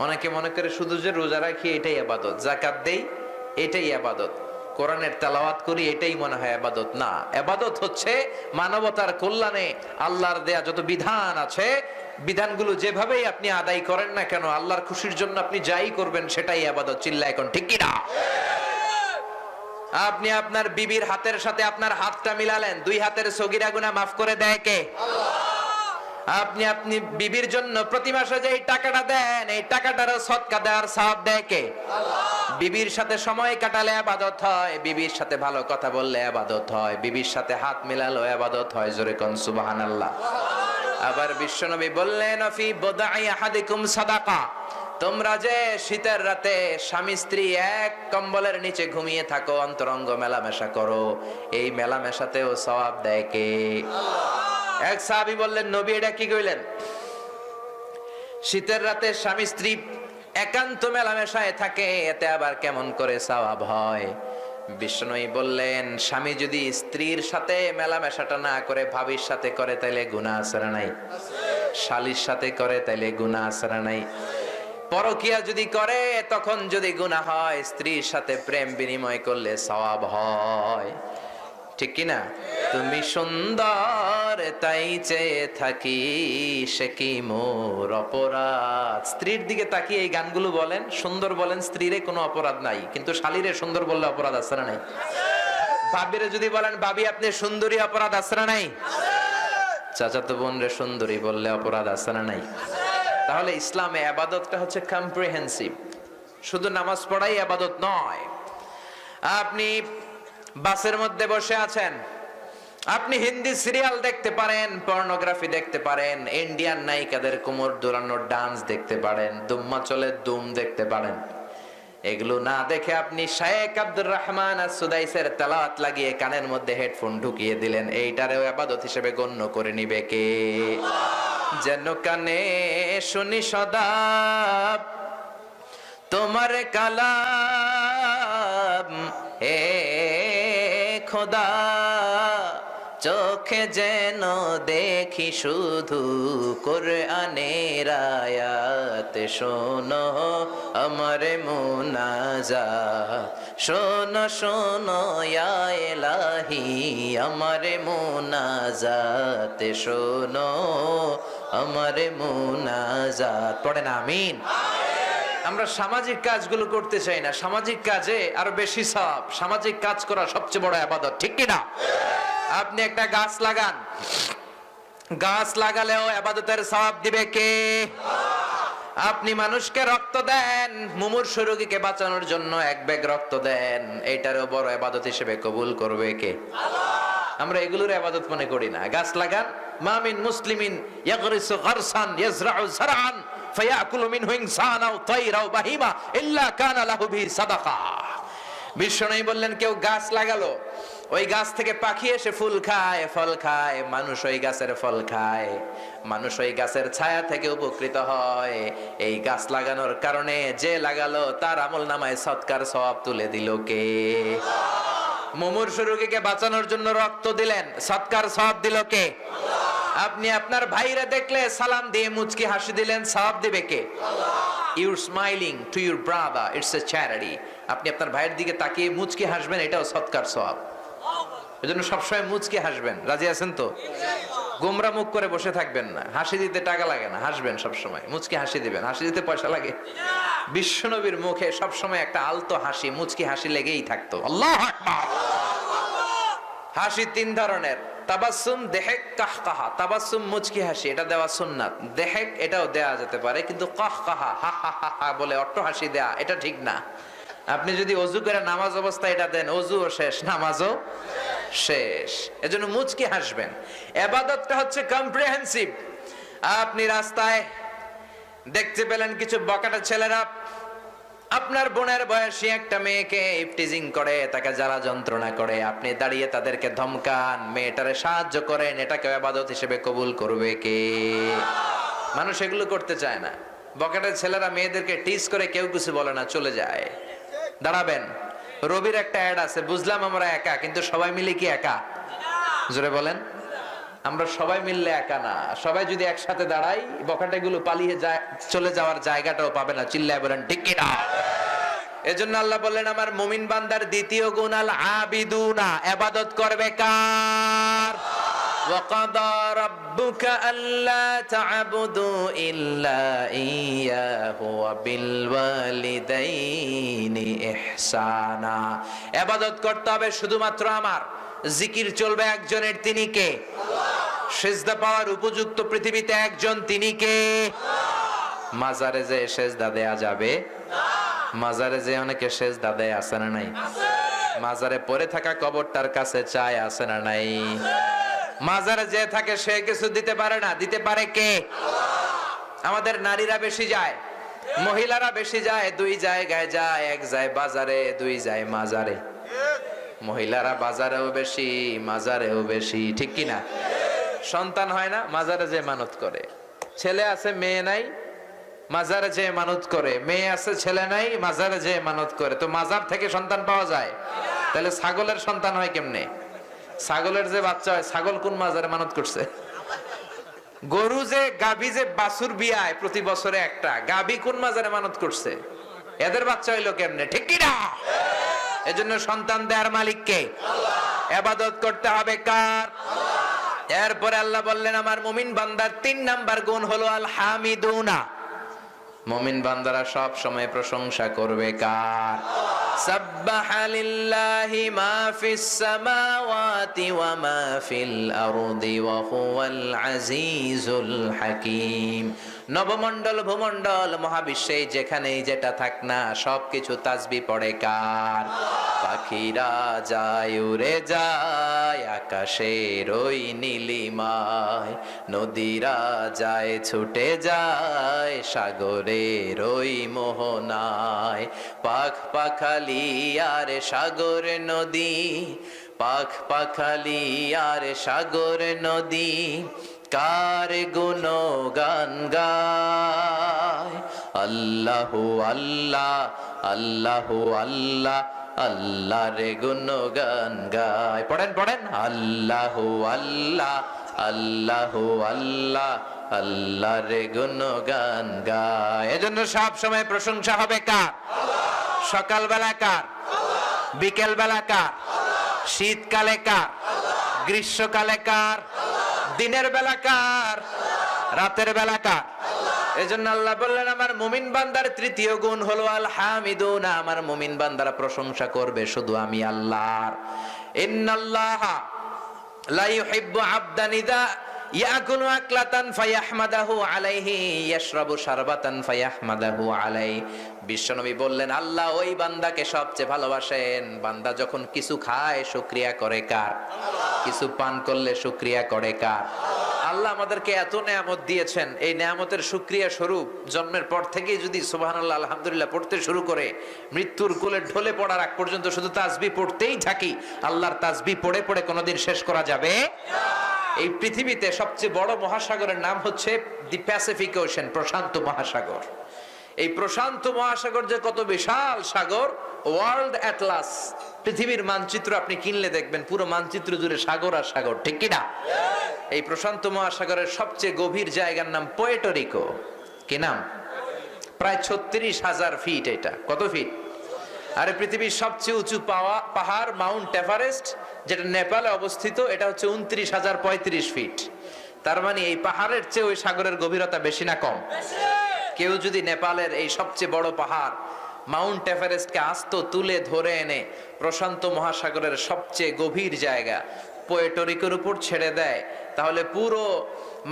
অনেকে মনে করে শুধু যে রোজা রাখি এটাই ইবাদত, যাকাত দেই এটাই ইবাদত, কোরআনের তেলাওয়াত করি এটাই মনে হয় ইবাদত। না, ইবাদত হচ্ছে মানবতার কল্যাণে আল্লাহর দেয়া যত বিধান আছে বিধানগুলো যেভাবেই আপনি আদায় করেন না কেন, আল্লাহর খুশির জন্য আপনি যাই করবেন সেটাই ইবাদত। চিল্লা এখন ঠিক কি না? আপনি আপনার বিবির হাতের সাথে আপনার হাতটা মিলালেন, দুই হাতের সগীরা গুনাহ মাফ করে দেয় কে? আপনি বিবির জন্য প্রতি মাসে যে টাকাটা দেন, এই টাকাটারও সদকা দেওয়ার সওয়াব দেয় কে? বিবির সাথে সময় কাটালে ইবাদত হয়, বিবির সাথে ভালো কথা বললে ইবাদত হয়, বিবির সাথে হাত মিলালো ইবাদত হয়। জোরে কোন সুবহানাল্লাহ। আবার বিশ্বনবী বললেন, ফি বদাই আহাদিকুম সাদাকা, তোমরা যে শীতের রাতে স্বামী স্ত্রী এক কম্বলের নিচে ঘুমিয়ে থাকো, অন্তরঙ্গ মেলামেশা করো, এই মেলামেশাতেও সওয়াব দেয় কে? এক সাহাবী বললেন, নবী এটা কি কইলেন? শীতের রাতে স্বামী স্ত্রী একান্ত মেলামেশায় থাকে, এতে আবার কেমন করে সওয়াব হয়? বিষ্ণুই বললেন, স্বামী যদি স্ত্রীর সাথে মেলামেশাটা না করে ভাবির সাথে করে তাইলে গুনাহ আছে না নাই? শালীর সাথে করে তাইলে গুনাহ আছে না নাই? পরকিয়া যদি করে তখন যদি গুনাহ হয়, স্ত্রীর সাথে প্রেম বিনিময় করলে সওয়াব হয়। ঠিক কি না? তুমি সুন্দর তাই চেয়ে থাকি, সে কি মোর অপরাধ। স্ত্রীর দিকে তাকিয়ে এই গানগুলো বলেন, সুন্দর বলেন, স্ত্রীরে কোনো অপরাধ নাই, কিন্তু শালীরে সুন্দর বললে অপরাধ আছে না নাই? ভাবিরে যদি বলেন, ভাবি আপনি সুন্দরী, অপরাধ আছে না নাই? চাচাতো বোন রে সুন্দরী বললে অপরাধ আছে না নাই? তাহলে ইসলামে ইবাদতটা হচ্ছে কম্প্রিহেন্সিভ, শুধু নামাজ পড়াই ইবাদত নয়। আপনি বাসের মধ্যে বসে আছেন, আপনি হিন্দি সিরিয়াল দেখতে পারেন, পর্নোগ্রাফি দেখতে পারেন, ইন্ডিয়ান নায়িকাদের কোমর দোলানোর ডান্স দেখতে পারেন, দুম্মা চলে দুম দেখতে পারেন। এগুলো না দেখে আপনি শায়েখ আব্দুর রহমান as-সুদাইসের তেলাওয়াত লাগিয়ে কানের মধ্যে হেডফোন ঢুকিয়ে দিলেন, এইটারেও ইবাদত হিসেবে গণ্য করে নিবে কে? যেন কানে শুনি সদা তোমার কালাম, হে খোদা চোখে যেন দেখি শুধু কোরআনের আয়াত, শোনো আমার মুনাজাত, শোনো শোনো ইয়া ইলাহি আমার মুনাজাত, শোনো আমার মুনাজাত। পড়েন আমিন। আমরা সামাজিক কাজগুলো করতে চাই না, সামাজিক কাজে আরো বেশি সওয়াব। সামাজিক কাজ করা সবচেয়ে বড় ইবাদত, ঠিক কি না? আপনি একটা গাছ লাগান, গাছ লাগালেও ইবাদতের সওয়াব দিবে কে? আপনি মানুষকে রক্ত দেন, মুমূর্ষু রোগীকে বাঁচানোর জন্য এক ব্যাগ রক্ত দেন, এইটারও বড় ইবাদত হিসেবে কবুল করবে কে? আমরা এগুলোর ইবাদত মনে করি না। গাছ লাগান, মা মিন মুসলিমিন ইয়াগরিসু গারসান ইয়াজরাউ যারআন ফায়াকুলু মিনহু ইনসান আও তায়র আও বাহিমা ইল্লা কানা লাহু বিহি সাদাকা। বিশ্বনবী বললেন, কেউ গাছ লাগালো, ওই গাছ থেকে পাখি এসে ফুল খায়, ফল খায়, মানুষ ওই গাছের ফল খায়, মানুষ ওই গাছের ছায়া থেকে উপকৃত হয়। এই গাছ লাগানোর কারণে যে লাগালো তার আমলনামায় সদকার সওয়াব তুলে দিল কে? মুমূর্ষু রোগীকে বাঁচানোর জন্য রক্ত দিলেন, সদকার সওয়াব দিল কে? আপনি আপনার ভাইরা দেখলে সালাম দিয়ে মুচকি হাসি দিলেন, সওয়াব দিবে কে? Your smiling to your brother, it's a charity. আপনি আপনার ভাইয়ের দিকে তাকিয়ে মুচকি হাসবেন, এটাও সদকার সওয়াব। এজন্য সবসময় মুচকি হাসবেন। রাজি আছেন তো? গোমরা মুখ করে বসে থাকবেন না। হাসি দিতে টাকা লাগে না, হাসবেন সবসময়, মুচকি হাসি দিবেন। হাসি দিতে পয়সা লাগে? বিশ্বনবীর মুখে সবসময় একটা আলতো হাসি, মুচকি হাসি লেগেই থাকতো। আল্লাহু আকবার। হাসি তিন ধরনের, তাবাসসুম, দেহেক, কাহকাহা। তাবাসসুম মুচকি হাসি, এটা দেওয়া সুন্নাত। দেহেক এটাও দেওয়া যেতে পারে, কিন্তু কাহকাহা, হা হা হা হা বলে অট্ট হাসি দেয়া, এটা ঠিক না। আপনি যদি ওযু করে নামাজ অবস্থায় এটা দেন, ওযুও শেষ, নামাজও শেষ। এজন্য মুচকি হাসবেন। ইবাদতটা হচ্ছে কম্প্রিহেন্সিভ। আপনি রাস্তায় দেখতে পেলেন কিছু বকাটা ছেলেরা আপনার বোনের বয়সী একটা মেয়েকে ইফটিজিং করে, তাকে জ্বালা যন্ত্রণা করে, আপনি দাঁড়িয়ে তাদেরকে ধমকান, মেয়েটারে সাহায্য করেন, এটাকে ইবাদত হিসেবে কবুল করবে কে? মানুষ এগুলো করতে চায় না। বকাটের ছেলেরা মেয়েদেরকে টিজ করে, কেউ কিছু বলে না, চলে যায়। দাঁড়াবেন, রবির একটা অ্যাড আছে, বুঝলাম আমরা একা, কিন্তু সবাই মিলে কি একা? জোরে বলেন। আমরা সবাই মিললে একা না, সবাই যদি একসাথে দাঁড়াই, বকাটেগুলো পালিয়ে যায়, চলে যাওয়ার জায়গাটাও পাবে না। চিল্লায় বলেন ঠিক কি না? এজন্য আল্লাহ বললেন, আমার মুমিন বান্দার দ্বিতীয় গুণ আল আবিদুনা, ইবাদত করবে কার? وقضى ربك ألا تعبدوا إلا إياه وبالوالدين إحسانا। ইবাদত করতে হবে শুধুমাত্র আমার, জিকির চলবে একজনের, তিনি কে? সিজদা পাওয়ার উপযুক্ত পৃথিবীতে একজন, তিনি কে? মাজারে যে সিজদা দেয়া যাবে? মাজারে যে অনেকে সিজদা দেয়, আছে না নাই? মাজারে পড়ে থাকা কবরটার কাছে চায়, আছে না নাই? মাজারে যে থাকে সে কিছু দিতে পারে না, দিতে পারে কে? আমাদের নারীরা বেশি যায়, মহিলারা বেশি যায়, দুই জায়গায় যায়, এক যায় বাজারে, দুই যায় মাজারে। মহিলারা বাজারেও বেশি, মাজারেও বেশি, ঠিক কি না? সন্তান হয় না, মাজারে যে মানত করে। ছেলে আছে মেয়ে নাই, মাজারে যে মানত করে। মেয়ে আছে ছেলে নাই, মাজারে যে মানত করে। তো মাজার থেকে সন্তান পাওয়া যায়? তাহলে ছাগলের সন্তান হয় কেমনে? ছাগলের যে বাচ্চা হয়, ছাগল কোন মাজারে মানত করছে? গরু যে, গাভী যে বাছুর বিয়ায় প্রতি বছরে একটা, গাভী কোন মাজারে মানত করছে? এদের বাচ্চা হইলো কেমনে, ঠিক কি না? এজন্য সন্তান দেয়ার মালিক কে? ইবাদত করতে হবে কার? এরপরে আল্লাহ বললেন আমার মুমিন বান্দার ৩ নাম্বার গুণ হলো আল হামিদুনা। মুমিন বান্দারা সব সময় প্রশংসা করবে কার? সাব্বাহা লিল্লাহি মা ফিস সামাওয়াতি ওয়া মা ফিল আরদি ওয়া হুয়াল আজিজুল হাকীম। নবমণ্ডল, ভূমণ্ডল, মহাবিশ্বে যেখানেই যেটা থাক না, সবকিছু তাসবিহ পড়ে কার? পাখিরা যায় উড়ে যায় আকাশের ওই নীলিমায়, নদীরা যায় ছুটে যায় সাগরের ওই মোহনায়। পাখ পাখালি আর সাগর নদী, পাখ পাখালি আর সাগর নদী, কার গুণগান গায়? আল্লাহু আল্লাহ, আল্লাহু আল্লাহ, আল্লাহ রে গুণগান গায়। পড়েন পড়েন, আল্লাহু আল্লাহ, আল্লাহু আল্লাহ, আল্লাহ রে গুণগান গায়। এজন্য সব সময় প্রশংসা হবে কার? সকাল বেলা কার? বিকেল বেলা কার? শীতকালে কার? গ্রীষ্মকালে কার? দিনের বেলা কার? রাতের বেলা কার? এজন্য আল্লাহ বললেন আমার মুমিন বান্দার ৩য় গুণ হলো আল হামিদুনা। আমার মুমিন বান্দারা প্রশংসা করবে শুধু আমি আল্লাহর। ইন্নাল্লাহা লা ইউহিব্বু আবদান ইযা ইয়াকুলু আকলাতান ফায়াহমাদাহু আলাইহি ইয়াশরাবু শারবাতান ফায়াহমাদাহু আলাইহি। বিশ্বনবী বললেন আল্লাহ ওই বান্দাকে সবচেয়ে ভালোবাসেন, বান্দা যখন কিছু খায় শুকরিয়া করে কার? কিছু পান করলে শুকরিয়া করে কার? আল্লাহ আমাদেরকে এত নেয়ামত দিয়েছেন, এই নেয়ামতের শুকরিয়া স্বরূপ জন্মের পর থেকেই যদি সুবহানাল্লাহ আলহামদুলিল্লাহ পড়তে শুরু করে, মৃত্যুর কোলে ঢলে পড়ার আগ পর্যন্ত শুধু তাসবিহ পড়তেই থাকি, আল্লাহর তাসবিহ পড়ে পড়ে কোনোদিন শেষ করা যাবে? এই পৃথিবীতে সবচেয়ে বড় মহাসাগরের নাম হচ্ছে দি প্যাসিফিক ওশেন, প্রশান্ত মহাসাগর। এই প্রশান্ত মহাসাগর যে কত বিশাল সাগর, ওয়ার্ল্ড অ্যাটলাস, পৃথিবীর মানচিত্র আপনি কিনলে দেখবেন পুরো মানচিত্র জুড়ে সাগর আর সাগর, ঠিক কি না? এই প্রশান্ত মহাসাগরের সবচেয়ে গভীর জায়গার নাম পুয়ের্টো রিকো। কি নাম? প্রায় ৩৬,০০০ ফিট। এটা কত ফিট? আরে পৃথিবীর সবচেয়ে উঁচু পাহাড় মাউন্ট এভারেস্ট, যেটা নেপালে অবস্থিত, এটা হচ্ছে ২৯,০৩৫ ফিট। তার মানে এই পাহাড়ের চেয়ে ওই সাগরের গভীরতা বেশি না কম? কেউ যদি নেপালের এই সবচেয়ে বড় পাহাড় মাউন্ট এভারেস্টকে আস্ত তুলে ধরে এনে প্রশান্ত মহাসাগরের সবচেয়ে গভীর জায়গা পুয়ের্টো রিকোর উপর ছেড়ে দেয়, তাহলে পুরো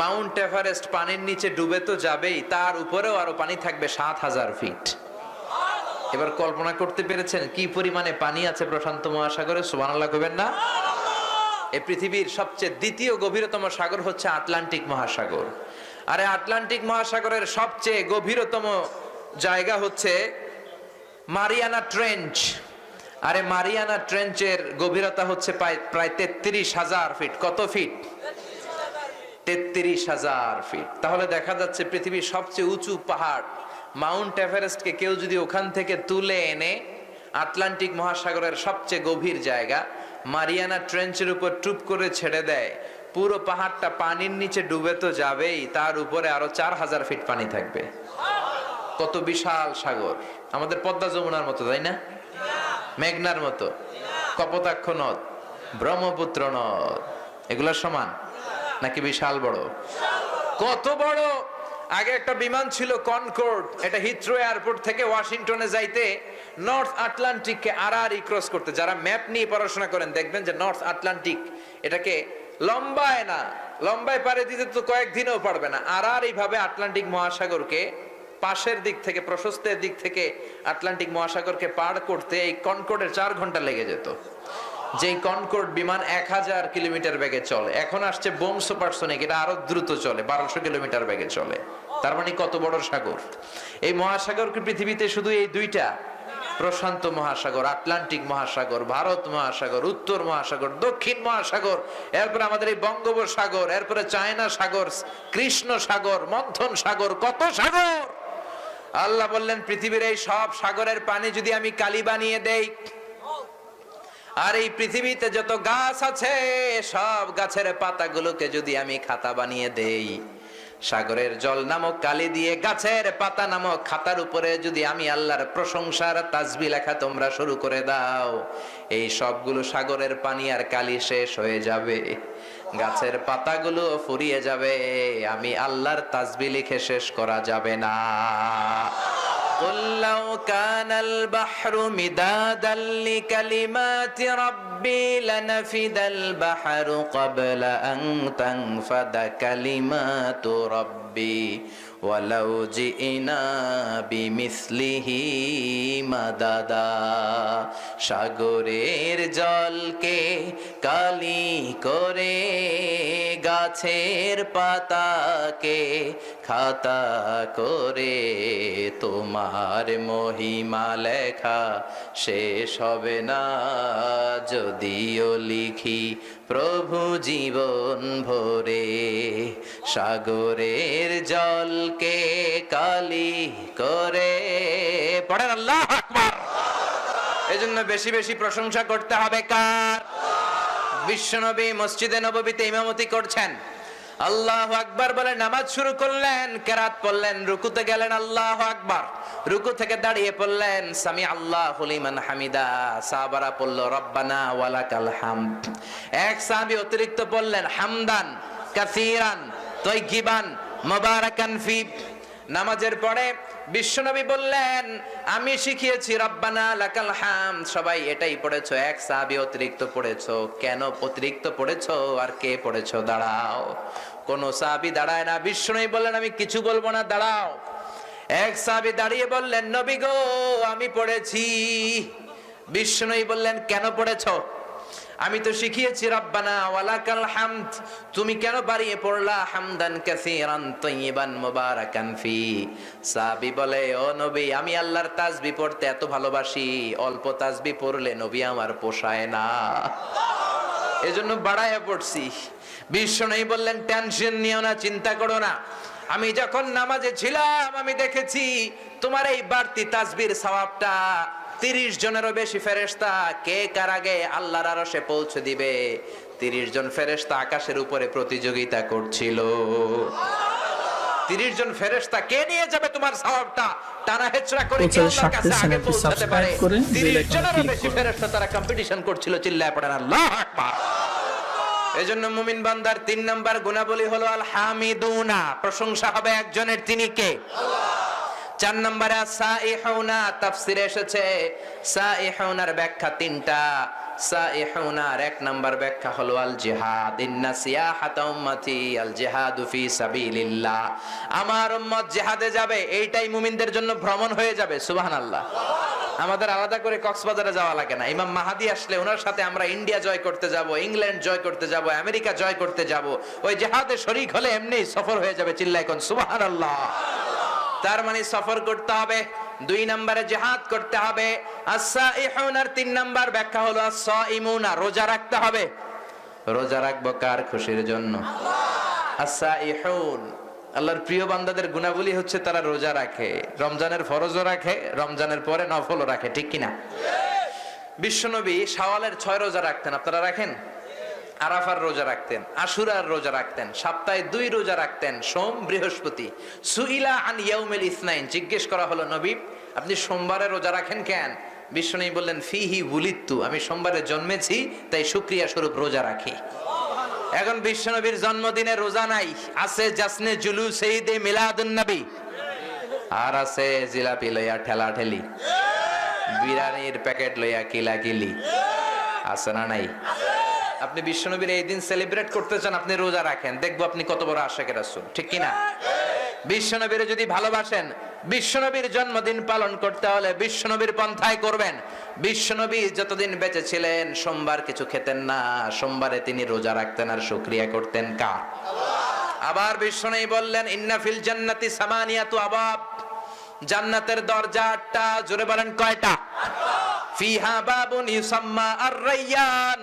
মাউন্ট এভারেস্ট পানির নিচে ডুবে তো যাবেই, তার উপরেও আরো পানি থাকবে ৭,০০০ ফিট। এবার কল্পনা করতে পেরেছেন কি পরিমাণে পানি আছে প্রশান্ত মহাসাগরে? সুবহানাল্লাহ কইবেন না? এই পৃথিবীর সবচেয়ে দ্বিতীয় গভীরতম সাগর হচ্ছে আটলান্টিক মহাসাগর। আরে আটলান্টিক মহাসাগরের সবচেয়ে গভীরতম জায়গা হচ্ছে মারিয়ানা ট্রেঞ্চ। আরে মারিয়ানা ট্রেঞ্চের গভীরতা হচ্ছে প্রায় ৩৩,০০০ ফিট। কত ফিট? ৩৩,০০০ ফিট। তাহলে দেখা যাচ্ছে পৃথিবীর সবচেয়ে উঁচু পাহাড় মাউন্ট এভারেস্টকে কেউ যদি ওখান থেকে তুলে এনে আটলান্টিক মহাসাগরের সবচেয়ে গভীর জায়গা মারিয়ানা ট্রেঞ্চের উপর টুপ করে ছেড়ে দেয়, পুরো পাহাড়টা পানির নিচে ডুবে তো যাবেই, তার উপরে আরো ৪,০০০ ফিট পানি থাকবে। কত বিশাল সাগর! আমাদের পদ্মা যমুনার মতো, তাই না? মেঘনার মতো, কপোতাক্ষ নদ, ব্রহ্মপুত্র নদ, এগুলা সমান নাকি বিশাল বড়? কত বড়! আগে একটা বিমান ছিল কনকর্ড, এটা হিথ্রো এয়ারপোর্ট থেকে ওয়াশিংটনে যাইতে নর্থ আটলান্টিককে আড়াআড়ি ক্রস করতে। যারা ম্যাপ নিয়ে পড়াশোনা করেন দেখবেন যে নর্থ আটলান্টিক এটাকে লম্বায় না, লম্বায় পাড়ি দিতে তো কয়েকদিনেও পারবে না, আড়াআড়ি ভাবে আটলান্টিক মহাসাগরকে পাশের দিক থেকে, প্রশস্তের দিক থেকে আটলান্টিক মহাসাগরকে পার করতে এই কনকর্ডের 4 ঘন্টা লেগে যেত। যেই কনকর্ড বিমান 1000 কিলোমিটার বেগে চলে, এখন আসছে বোম সুপারসনিক, এটা আরো দ্রুত চলে, 1200 কিলোমিটার বেগে চলে। তার মানে কত বড় সাগর! এই মহাসাগরকে পৃথিবীতে শুধু এই দুইটা, প্রশান্ত মহাসাগর, আটলান্টিক মহাসাগর, ভারত মহাসাগর, উত্তর মহাসাগর, দক্ষিণ মহাসাগর, এরপরে আমাদের এই বঙ্গোপসাগর, এরপরে চায়না সাগর, কৃষ্ণ সাগর, মন্থন সাগর, কত সাগর! আল্লাহ বললেন পৃথিবীর এই সব সাগরের পানি যদি আমি কালি বানিয়ে দেই, আর এই পৃথিবীতে যত গাছ আছে সব গাছের পাতাগুলোকে যদি আমি খাতা বানিয়ে দেই, সাগরের জল নামক কালি দিয়ে গাছের পাতা নামক খাতার উপরে যদি আমি আল্লাহর প্রশংসার তাসবিহ লেখা তোমরা শুরু করে দাও, এই সবগুলো সাগরের পানি আর কালি শেষ হয়ে যাবে, গাছের পাতাগুলো ফুরিয়ে যাবে, আমি আল্লাহর তাসবিহ লিখে শেষ করা যাবে না। قل لو كان البحر مدادا لكلمات ربي لنفد البحر قبل أن تنفد كلمات ربي ولو جئنا بمثله مددا। সাগরের জলকে কালি করে গাছের পাতাকে খাতা করে তোমার মহিমা লেখা শেষ হবে না, যদিও লিখি প্রভু জীবন ভরে। সাগরের জলকে কালি করে, পড়েন আল্লাহু আকবার। এজন্য বেশি বেশি প্রশংসা করতে হবে কার? বিশ্বনবী মসজিদে নববীতে ইমামতি করছেন, আল্লাহু আকবার বলে নামাজ শুরু করলেন, কেরাত পড়লেন, রুকুতে গেলেন, আল্লাহু আকবার, রুকু থেকে দাঁড়িয়ে পড়লেন সামি আল্লাহু লিমান হামিদা, সাহাবারা পড়ল রব্বানা ওয়ালাকাল হামদ, এক সাহাবী অতিরিক্ত পড়লেন হামদান কাসীরান তাইয়িবান মুবারাকান ফি। নামাজের পরে বিশ্বনবী বললেন আমি শিখিয়েছি রব্বানা লাকাল হামদ, সবাই এটাই পড়েছো, এক সাহাবী অতিরিক্ত পড়েছো, কেন অতিরিক্ত পড়েছো আর কে পড়েছো? দাঁড়াও। কোন সাহাবী দাঁড়ায় না, বিশ্বনবী বললেন আমি কিছু বলবো না, দাঁড়াও। এক সাহাবী দাঁড়িয়ে বললেন নবী গো আমি পড়েছি। বিশ্বনবী বললেন কেন পড়েছো? আমি তো শিখিয়েছি রব্বানা ওয়ালাকাল হামদ, তুমি কেন বাড়িয়ে পড়লা হামদান কাসীরান তাইয়িবান মুবারাকান ফি? সাহাবী বলে ও নবী আমি আল্লাহর তাসবিহ পড়তে এত ভালোবাসি, অল্প তাসবিহ পড়লে নবী আমার পোষায় না, এজন্য বাড়ায়া পড়ছি। বিশ্বনবী বললেন টেনশন নিও না, চিন্তা করো না, আমি যখন নামাজে ছিলাম আমি দেখেছি তোমার এই বাড়তি তাসবিহর সওয়াবটা 30 জনেরও বেশি ফেরেশতা কে কার আগে আল্লাহর আরশে পৌঁছে দিবে, 30 জন ফেরেশতা আকাশের উপরে প্রতিযোগিতা করছিল। 30 জন ফেরেশতা কে নিয়ে যাবে তোমার সওয়াবটা, টানা হেচড়া করে কে আল্লাহর কাছে আগে পৌঁছাতে পারে, 30 জনেরও বেশি ফেরেশতা তারা কম্পিটিশন করছিল। চিল্লায় পড়েন আল্লাহু আকবার। এজন্য মুমিন বান্দার 3 নাম্বার গুণাবলী হলো আল হামিদুনা, প্রশংসা হবে একজনের, তিনি কে? আল্লাহ। 4 নম্বরে সাইহুনা, তাফসিরে এসেছে সাইহুনার ব্যাখ্যা 3টা। সাইহুনার 1 নাম্বার ব্যাখ্যা হলো আল জিহাদ, ইন্না সিয়াহাতা উম্মতি আল জিহাদু ফি সাবিলিল্লাহ, আমার উম্মত জিহাদে যাবে, এইটাই মুমিনদের জন্য ভ্রমণ হয়ে যাবে। সুবহানাল্লাহ। আমাদের আলাদা করে কক্সবাজারে যাওয়া লাগে না, ইমাম মাহাদি আসলে ওনার সাথে আমরা ইন্ডিয়া জয় করতে যাব, ইংল্যান্ড জয় করতে যাব, আমেরিকা জয় করতে যাব, ওই জিহাদে শরীক হলে এমনি সফর হয়ে যাবে। চিল্লায় কোন সুবহানাল্লাহ। তার মানে সফর করতে হবে, 2 নম্বরে জিহাদ করতে হবে। as-সাইহুনার 3 নাম্বার ব্যাখ্যা হলো as-সাইমুনা, রোজা রাখতে হবে। রোজা রাখবো কার খুশির জন্য? আল্লাহ। as-সাইহুন আল্লাহর প্রিয় বান্দাদের গুণাবলী হচ্ছে তারা রোজা রাখে, রমজানের ফরজও রাখে, রমজানের পরে নফলও রাখে, ঠিক কিনা? বিশ্বনবী শাওয়ালের 6 রোজা রাখতেন, আপনারা রাখেন? আরাফার রোজা রাখতেন, আশুরার রোজা রাখতেন, সপ্তাহে 2 রোজা রাখতেন, সোম বৃহস্পতি। সুইলা আন ইয়াউমিল ইসনাইন, জিজ্ঞেস করা হলো নবী আপনি সোমবারে রোজা রাখেন কেন? বিশ্বনবী বললেন ফিহি উলিদতু, আমি সোমবারে জন্মেছি তাই শুকরিয়া স্বরূপ রোজা রাখি। এখন বিশ্বনবীর জন্মদিনে রোজা নাই, আছে জাসনে জুলুস ঈদে মিলাদুন নবী, আর আছে জিলাপি লইয়া ঠেলা ঠেলি, বিরিয়ানির প্যাকেট লইয়া কিলাকিলি, আছে না নাই? আপনি বিশ্বনবীর এই দিন সেলিব্রেট করতে চান, আপনি রোজা রাখেন, দেখবো আপনি কত বড় আশিকের রাসূল, ঠিক কিনা? বিশ্বনবীর যদি ভালোবাসেন, বিশ্বনবীর জন্মদিন পালন করতে হলে বিশ্বনবীর পন্থায় করবেন। বিশ্বনবী যতদিন বেঁচে ছিলেন সোমবার কিছু খেতেন না, সোমবারে তিনি রোজা রাখতেন আর শুকরিয়া করতেন কার? আবার বিশ্বনবী বললেন ইন্না ফিল জান্নাতি সামানিয়াতু আবাব, জান্নাতের দরজা 8টা, জোরে বলেন কয়টা? ফিহা বাবুন ইউসাম্মা আর-রায়্যান,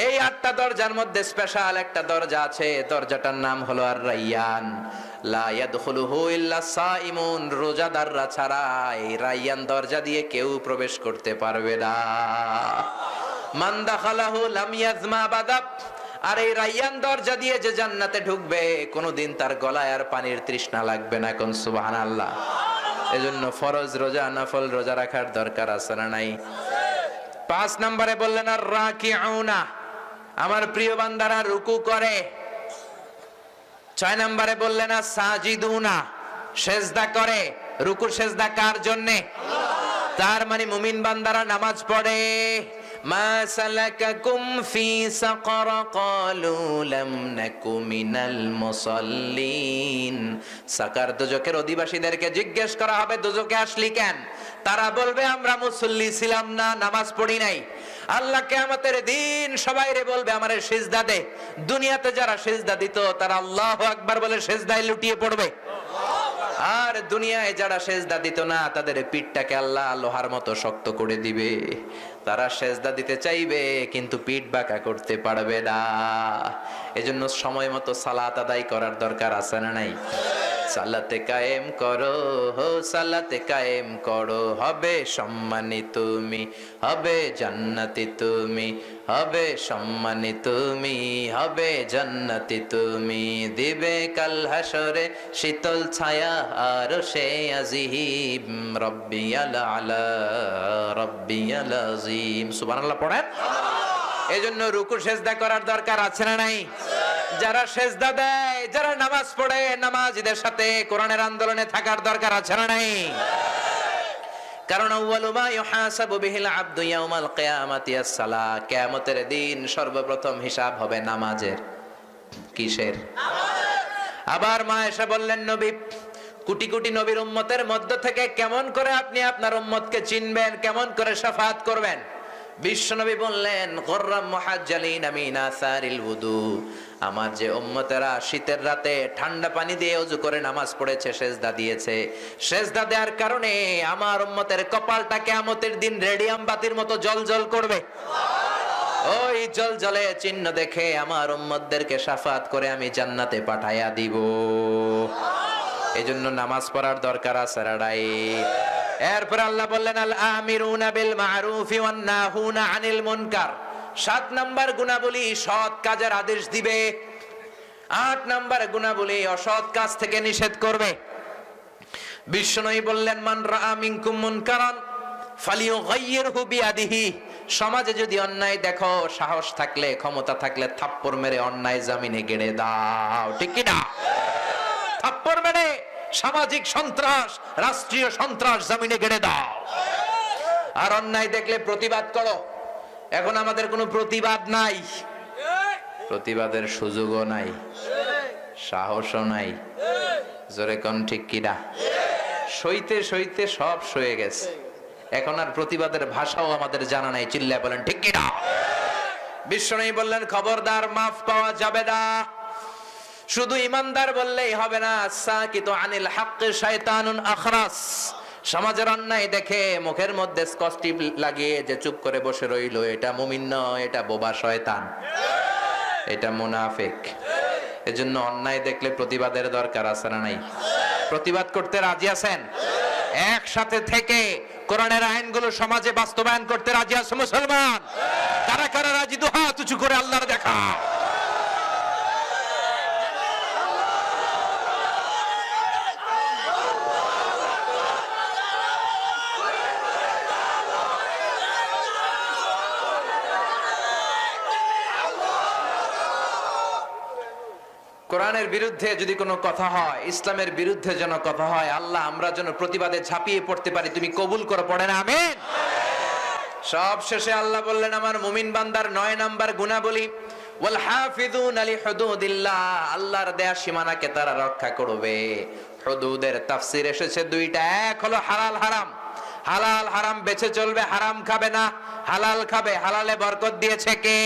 এই 8টা দরজার মধ্যে স্পেশাল একটা দরজা আছে, দরজাটার নাম হলো আর-রায়্যান। লা ইয়াদখুলুহু ইল্লা সাইমুন, রোজাদাররা ছাড়া এই রায়্যান দরজা দিয়ে কেউ প্রবেশ করতে পারবে না। মান দাখালাহু লাম ইয়াজমা বাদা, আর এই রায়্যান দরজা দিয়ে যে জান্নাতে ঢুকবে কোনোদিন তার গলায় আর পানির তৃষ্ণা লাগবে না। কোন সুবহানাল্লাহ। এজন্য ফরজ রোজা, নফল রোজা রাখার দরকার আছে না নাই? 5 নম্বরে বললেন আর রাকিউনা, আমার প্রিয় বান্দারা রুকু করে। 6 নম্বরে বললেন আর সাজিদুনা, সেজদা করে। রুকু সেজদা কার জন্যে? তার মানে মুমিন বান্দারা নামাজ পড়ে। মা সালাকাকুম ফি সাকার ক্বালু লাম নাকু মিনাল মুসাল্লিন, সাকার দোজখের অধিবাসীদেরকে জিজ্ঞেস করা হবে দোজখে আসলি কেন? তারা বলবে আমরা মুসল্লি ছিলাম না, নামাজ পড়ি নাই। আল্লাহ কিয়ামতের দিন সবাইরে বলবে আমারে সিজদা দে। দুনিয়াতে যারা সিজদা দিত তারা আল্লাহু আকবার বলে সিজদায় লুটিয়ে পড়বে, আর দুনিয়ায় যারা সেজদা দিত না তাদের পিঠটাকে আল্লাহ লোহার মতো শক্ত করে দিবে। তারা সেজদা দিতে চাইবে কিন্তু পিঠ বাঁকা করতে পারবে না। এজন্য সময় মতো সালাত আদায় করার দরকার আছে না নাই? সালাতে কায়েম করো, সালাতে কায়েম করো, হবে সম্মানী তুমি, হবে জান্নাতি তুমি, হবে সম্মানী তুমি, হবে জান্নাতি তুমি। দিবে কাল হাসরে শীতল ছায়া আর সে আজিম, রব্বিয়াল আলা রব্বিয়াল আযীম। সুবহানাল্লাহ পড়েন। এজন্য রুকু সেজদা করার দরকার আছে না নাই? যারা সেজদা দেয়, যারা নামাজ পড়ে, নামাজীদের সাথে কোরআনের আন্দোলনে থাকার দরকার আছে না নাই? কারণ আউয়ালু মা ইউহাসাবু বিহিল আবদু ইয়াউমাল কিয়ামাতি আস-সালাহ, কিয়ামতের দিন সর্বপ্রথম হিসাব হবে নামাজের। কিসের? আবার মা এসে বললেন নবী, কোটি কোটি নবীর উম্মতের মধ্য থেকে কেমন করে আপনি আপনার উম্মতকে চিনবেন, কেমন করে শাফাআত করবেন? বিশ্বনবী বললেন গুররাম মুহাজ্জালিনা মিন আসারিল wudu, আমার যে উম্মতেরা শীতের রাতে ঠান্ডা পানি দিয়ে ওযু করে নামাজ পড়েছে, সেজদা দিয়েছে, সেজদা দেওয়ার কারণে আমার উম্মতের কপালটা কিয়ামতের দিন রেডিয়াম বাতির মতো জ্বলজ্বল করবে। ওই জ্বলজ্বলে চিহ্ন দেখে আমার উম্মতদেরকে শাফাআত করে আমি জান্নাতে পাঠাইয়া দিব। এজন্য নামাজ পড়ার দরকার আছে রাডাই। এরপর আল্লাহ বললেন আল আমিরুনা বিল মারুফি ওয়ান নাহুনা আনিল মুনকার, 7 নাম্বার গুণাবলী সৎ কাজের আদেশ দিবে, 8 নাম্বার গুণাবলী অসৎ কাজ থেকে নিষেধ করবে। বিশ্বনবী বললেন মান রাআ মিনকুম মুনকারান ফালিয়ুগাইয়িরহু বিয়াদিহি, সমাজে যদি অন্যায় দেখো, সাহস থাকলে, ক্ষমতা থাকলে থাপ্পড় মেরে অন্যায় জমিনে গেড়ে দাও। ঠিক কি না? থাপ্পড় মেরে সামাজিক সন্ত্রাস, রাষ্ট্রীয় সন্ত্রাস জমিনে গেড়ে দাও। আর অন্যায় দেখলে প্রতিবাদ করো। এখন আমাদের কোনো প্রতিবাদ নাই, প্রতিবাদের সুযোগও নাই, সাহসও নাই। জোরে কোন ঠিক কিনা? সইতে সইতে সব সয়ে গেছে, এখন আর প্রতিবাদের ভাষাও আমাদের জানা নাই। চিল্লায় বলেন ঠিক কিনা? বিশ্বনবী বললেন খবরদার, মাফ পাওয়া যাবে না। শুধু ইমানদার বললেই হবে না, সাকিতু আনিল হাক্কি শায়তানুন আখরাস, সমাজের অন্যায় দেখে মুখের মধ্যে স্কচটি লাগিয়ে যে চুপ করে বসে রইল, এটা মুমিন নয়, এটা বোবা শয়তান, এটা মুনাফিক। এজন্য অন্যায় দেখলে প্রতিবাদের দরকার আছে না নাই? প্রতিবাদ করতে রাজি আছেন? একসাথে থেকে কোরআনের আইনগুলো সমাজে বাস্তবায়ন করতে রাজি আছে মুসলমান? কারা কারা রাজি? দুহাত উঁচু করে আল্লাহর দেখা। কোরআনের বিরুদ্ধে যদি কোনো কথা হয়, ইসলামের বিরুদ্ধে যেন কথা হয়, আল্লাহ আমরা যেন প্রতিবাদে ঝাঁপিয়ে পড়তে পারি, তুমি কবুল করো, পড়েন আমিন। সব শেষে আল্লাহ বললেন আমার মুমিন বান্দার 9 নাম্বার গুণাবলী, ওয়াল হাফিযুনা লিহুদুদিল্লাহ, আল্লাহর দেয়া সীমানাকে তারা রক্ষা করবে। হুদুদের তাফসীর এসেছে দুইটা, এক হলো হালাল হারাম, হালাল হারাম বেঁচে চলবে, হারাম খাবে না, হালাল খাবে। হালালে বরকত দিয়েছে কে?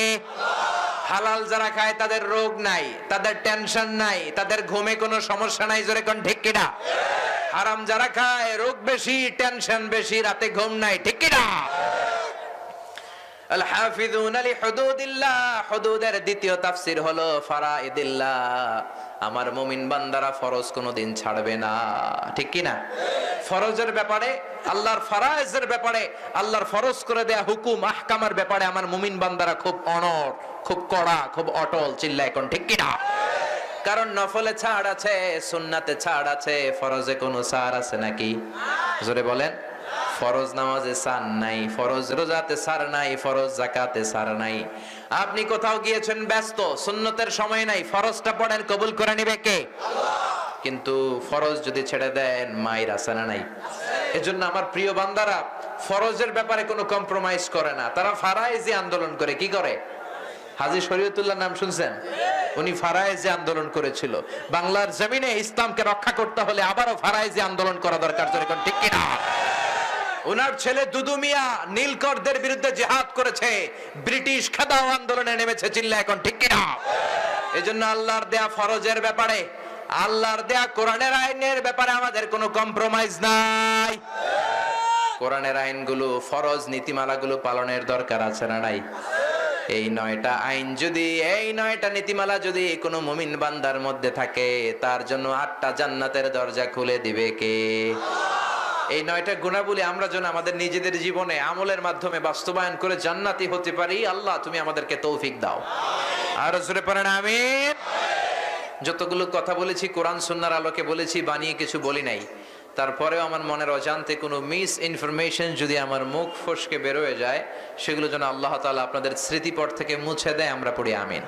হালাল যারা খায় তাদের রোগ নাই, তাদের টেনশন নাই, তাদের ঘুমে কোনো সমস্যা নাই, জোরে কোন ঠিক কিনা? হারাম যারা খায় রোগ বেশি, টেনশন বেশি, রাতে ঘুম নাই, ঠিক কিনা? আল হাফিযুনা লিহুদুদিল্লাহ, হুদুদের দ্বিতীয় তাফসীর হলো ফারাইদিল্লাহ, আমার মুমিন বান্দারা ফরজ কোনোদিন ছাড়বে না, ঠিক কি না? ফরজের ব্যাপারে, আল্লাহর ফারায়েজের ব্যাপারে, আল্লাহর ফরজ করে দেয়া হুকুম আহকামের ব্যাপারে আমার মুমিন বান্দারা খুব অনড়, খুব কড়া, খুব অটল, চিল্লায় কোন ঠিক কি না? কারণ নফলে ছাড় আছে, সুন্নাতে ছাড় আছে, ফরজে কোনো ছাড় আছে নাকি? জোরে বলেন। ফরজ নামাজে ছাড় নাই, ফরজ রোজাতে ছাড় নাই, ফরজ যাকাতে ছাড় নাই। আপনি কোথাও গিয়েছেন ব্যস্ত, সুন্নতের সময় নাই, ফরজটা পড়েন, কবুল করে নিবে কে? কিন্তু ফরজ যদি ছেড়ে দেন, মায়ের আছে না নাই? এজন্য আমার প্রিয় বান্দারা ফরজের ব্যাপারে কোনো কম্প্রোমাইজ করে না, তারা ফারায়েজি আন্দোলন করে। কি করে? হাজী শরীয়তুল্লাহ নাম শুনছেন? উনি ফারায়েজি আন্দোলন করেছিল। বাংলার জমিনে ইসলামকে রক্ষা করতে হলে আবারও ফারায়েজি আন্দোলন করা দরকার, যেরকম ঠিক কিনা? ওনার ছেলে দুদু মিয়া নীলকরদের বিরুদ্ধে জিহাদ করেছে, ব্রিটিশ খেদাও আন্দোলনে নেমেছে, চিল্লা এখন ঠিক কিনা? এজন্য আল্লাহর দেয়া ফরজের ব্যাপারে, আল্লাহর দেয়া কোরআনের আইনের ব্যাপারে আমাদের কোনো কম্প্রোমাইজ নাই। কোরআনের আইনগুলো, ফরজ নীতিমালাগুলো পালনের দরকার আছে না নাই? এই 9টা আইন যদি, এই 9টা নীতিমালা যদি কোনো মুমিন বান্দার মধ্যে থাকে, তার জন্য 8টা জান্নাতের দরজা খুলে দিবে কে? এই 9টা গুণাবলী আমরা যেন আমাদের নিজেদের জীবনে আমলের মাধ্যমে বাস্তবায়ন করে জান্নাতি হতে পারি, আল্লাহ তুমি আমাদেরকে তৌফিক দাও। আর জোরে পড়েন আমিন। যতগুলো কথা বলেছি কোরআন সুন্নাহর আলোকে বলেছি, বানিয়ে কিছু বলি নাই। তারপরেও আমার মনের অজান্তে কোনো মিস ইনফরমেশন যদি আমার মুখ ফসকে বের হয়ে যায়, সেগুলো যেন আল্লাহ তাআলা আপনাদের স্মৃতিপট থেকে মুছে দেয়, আমরা পড়ি আমিন।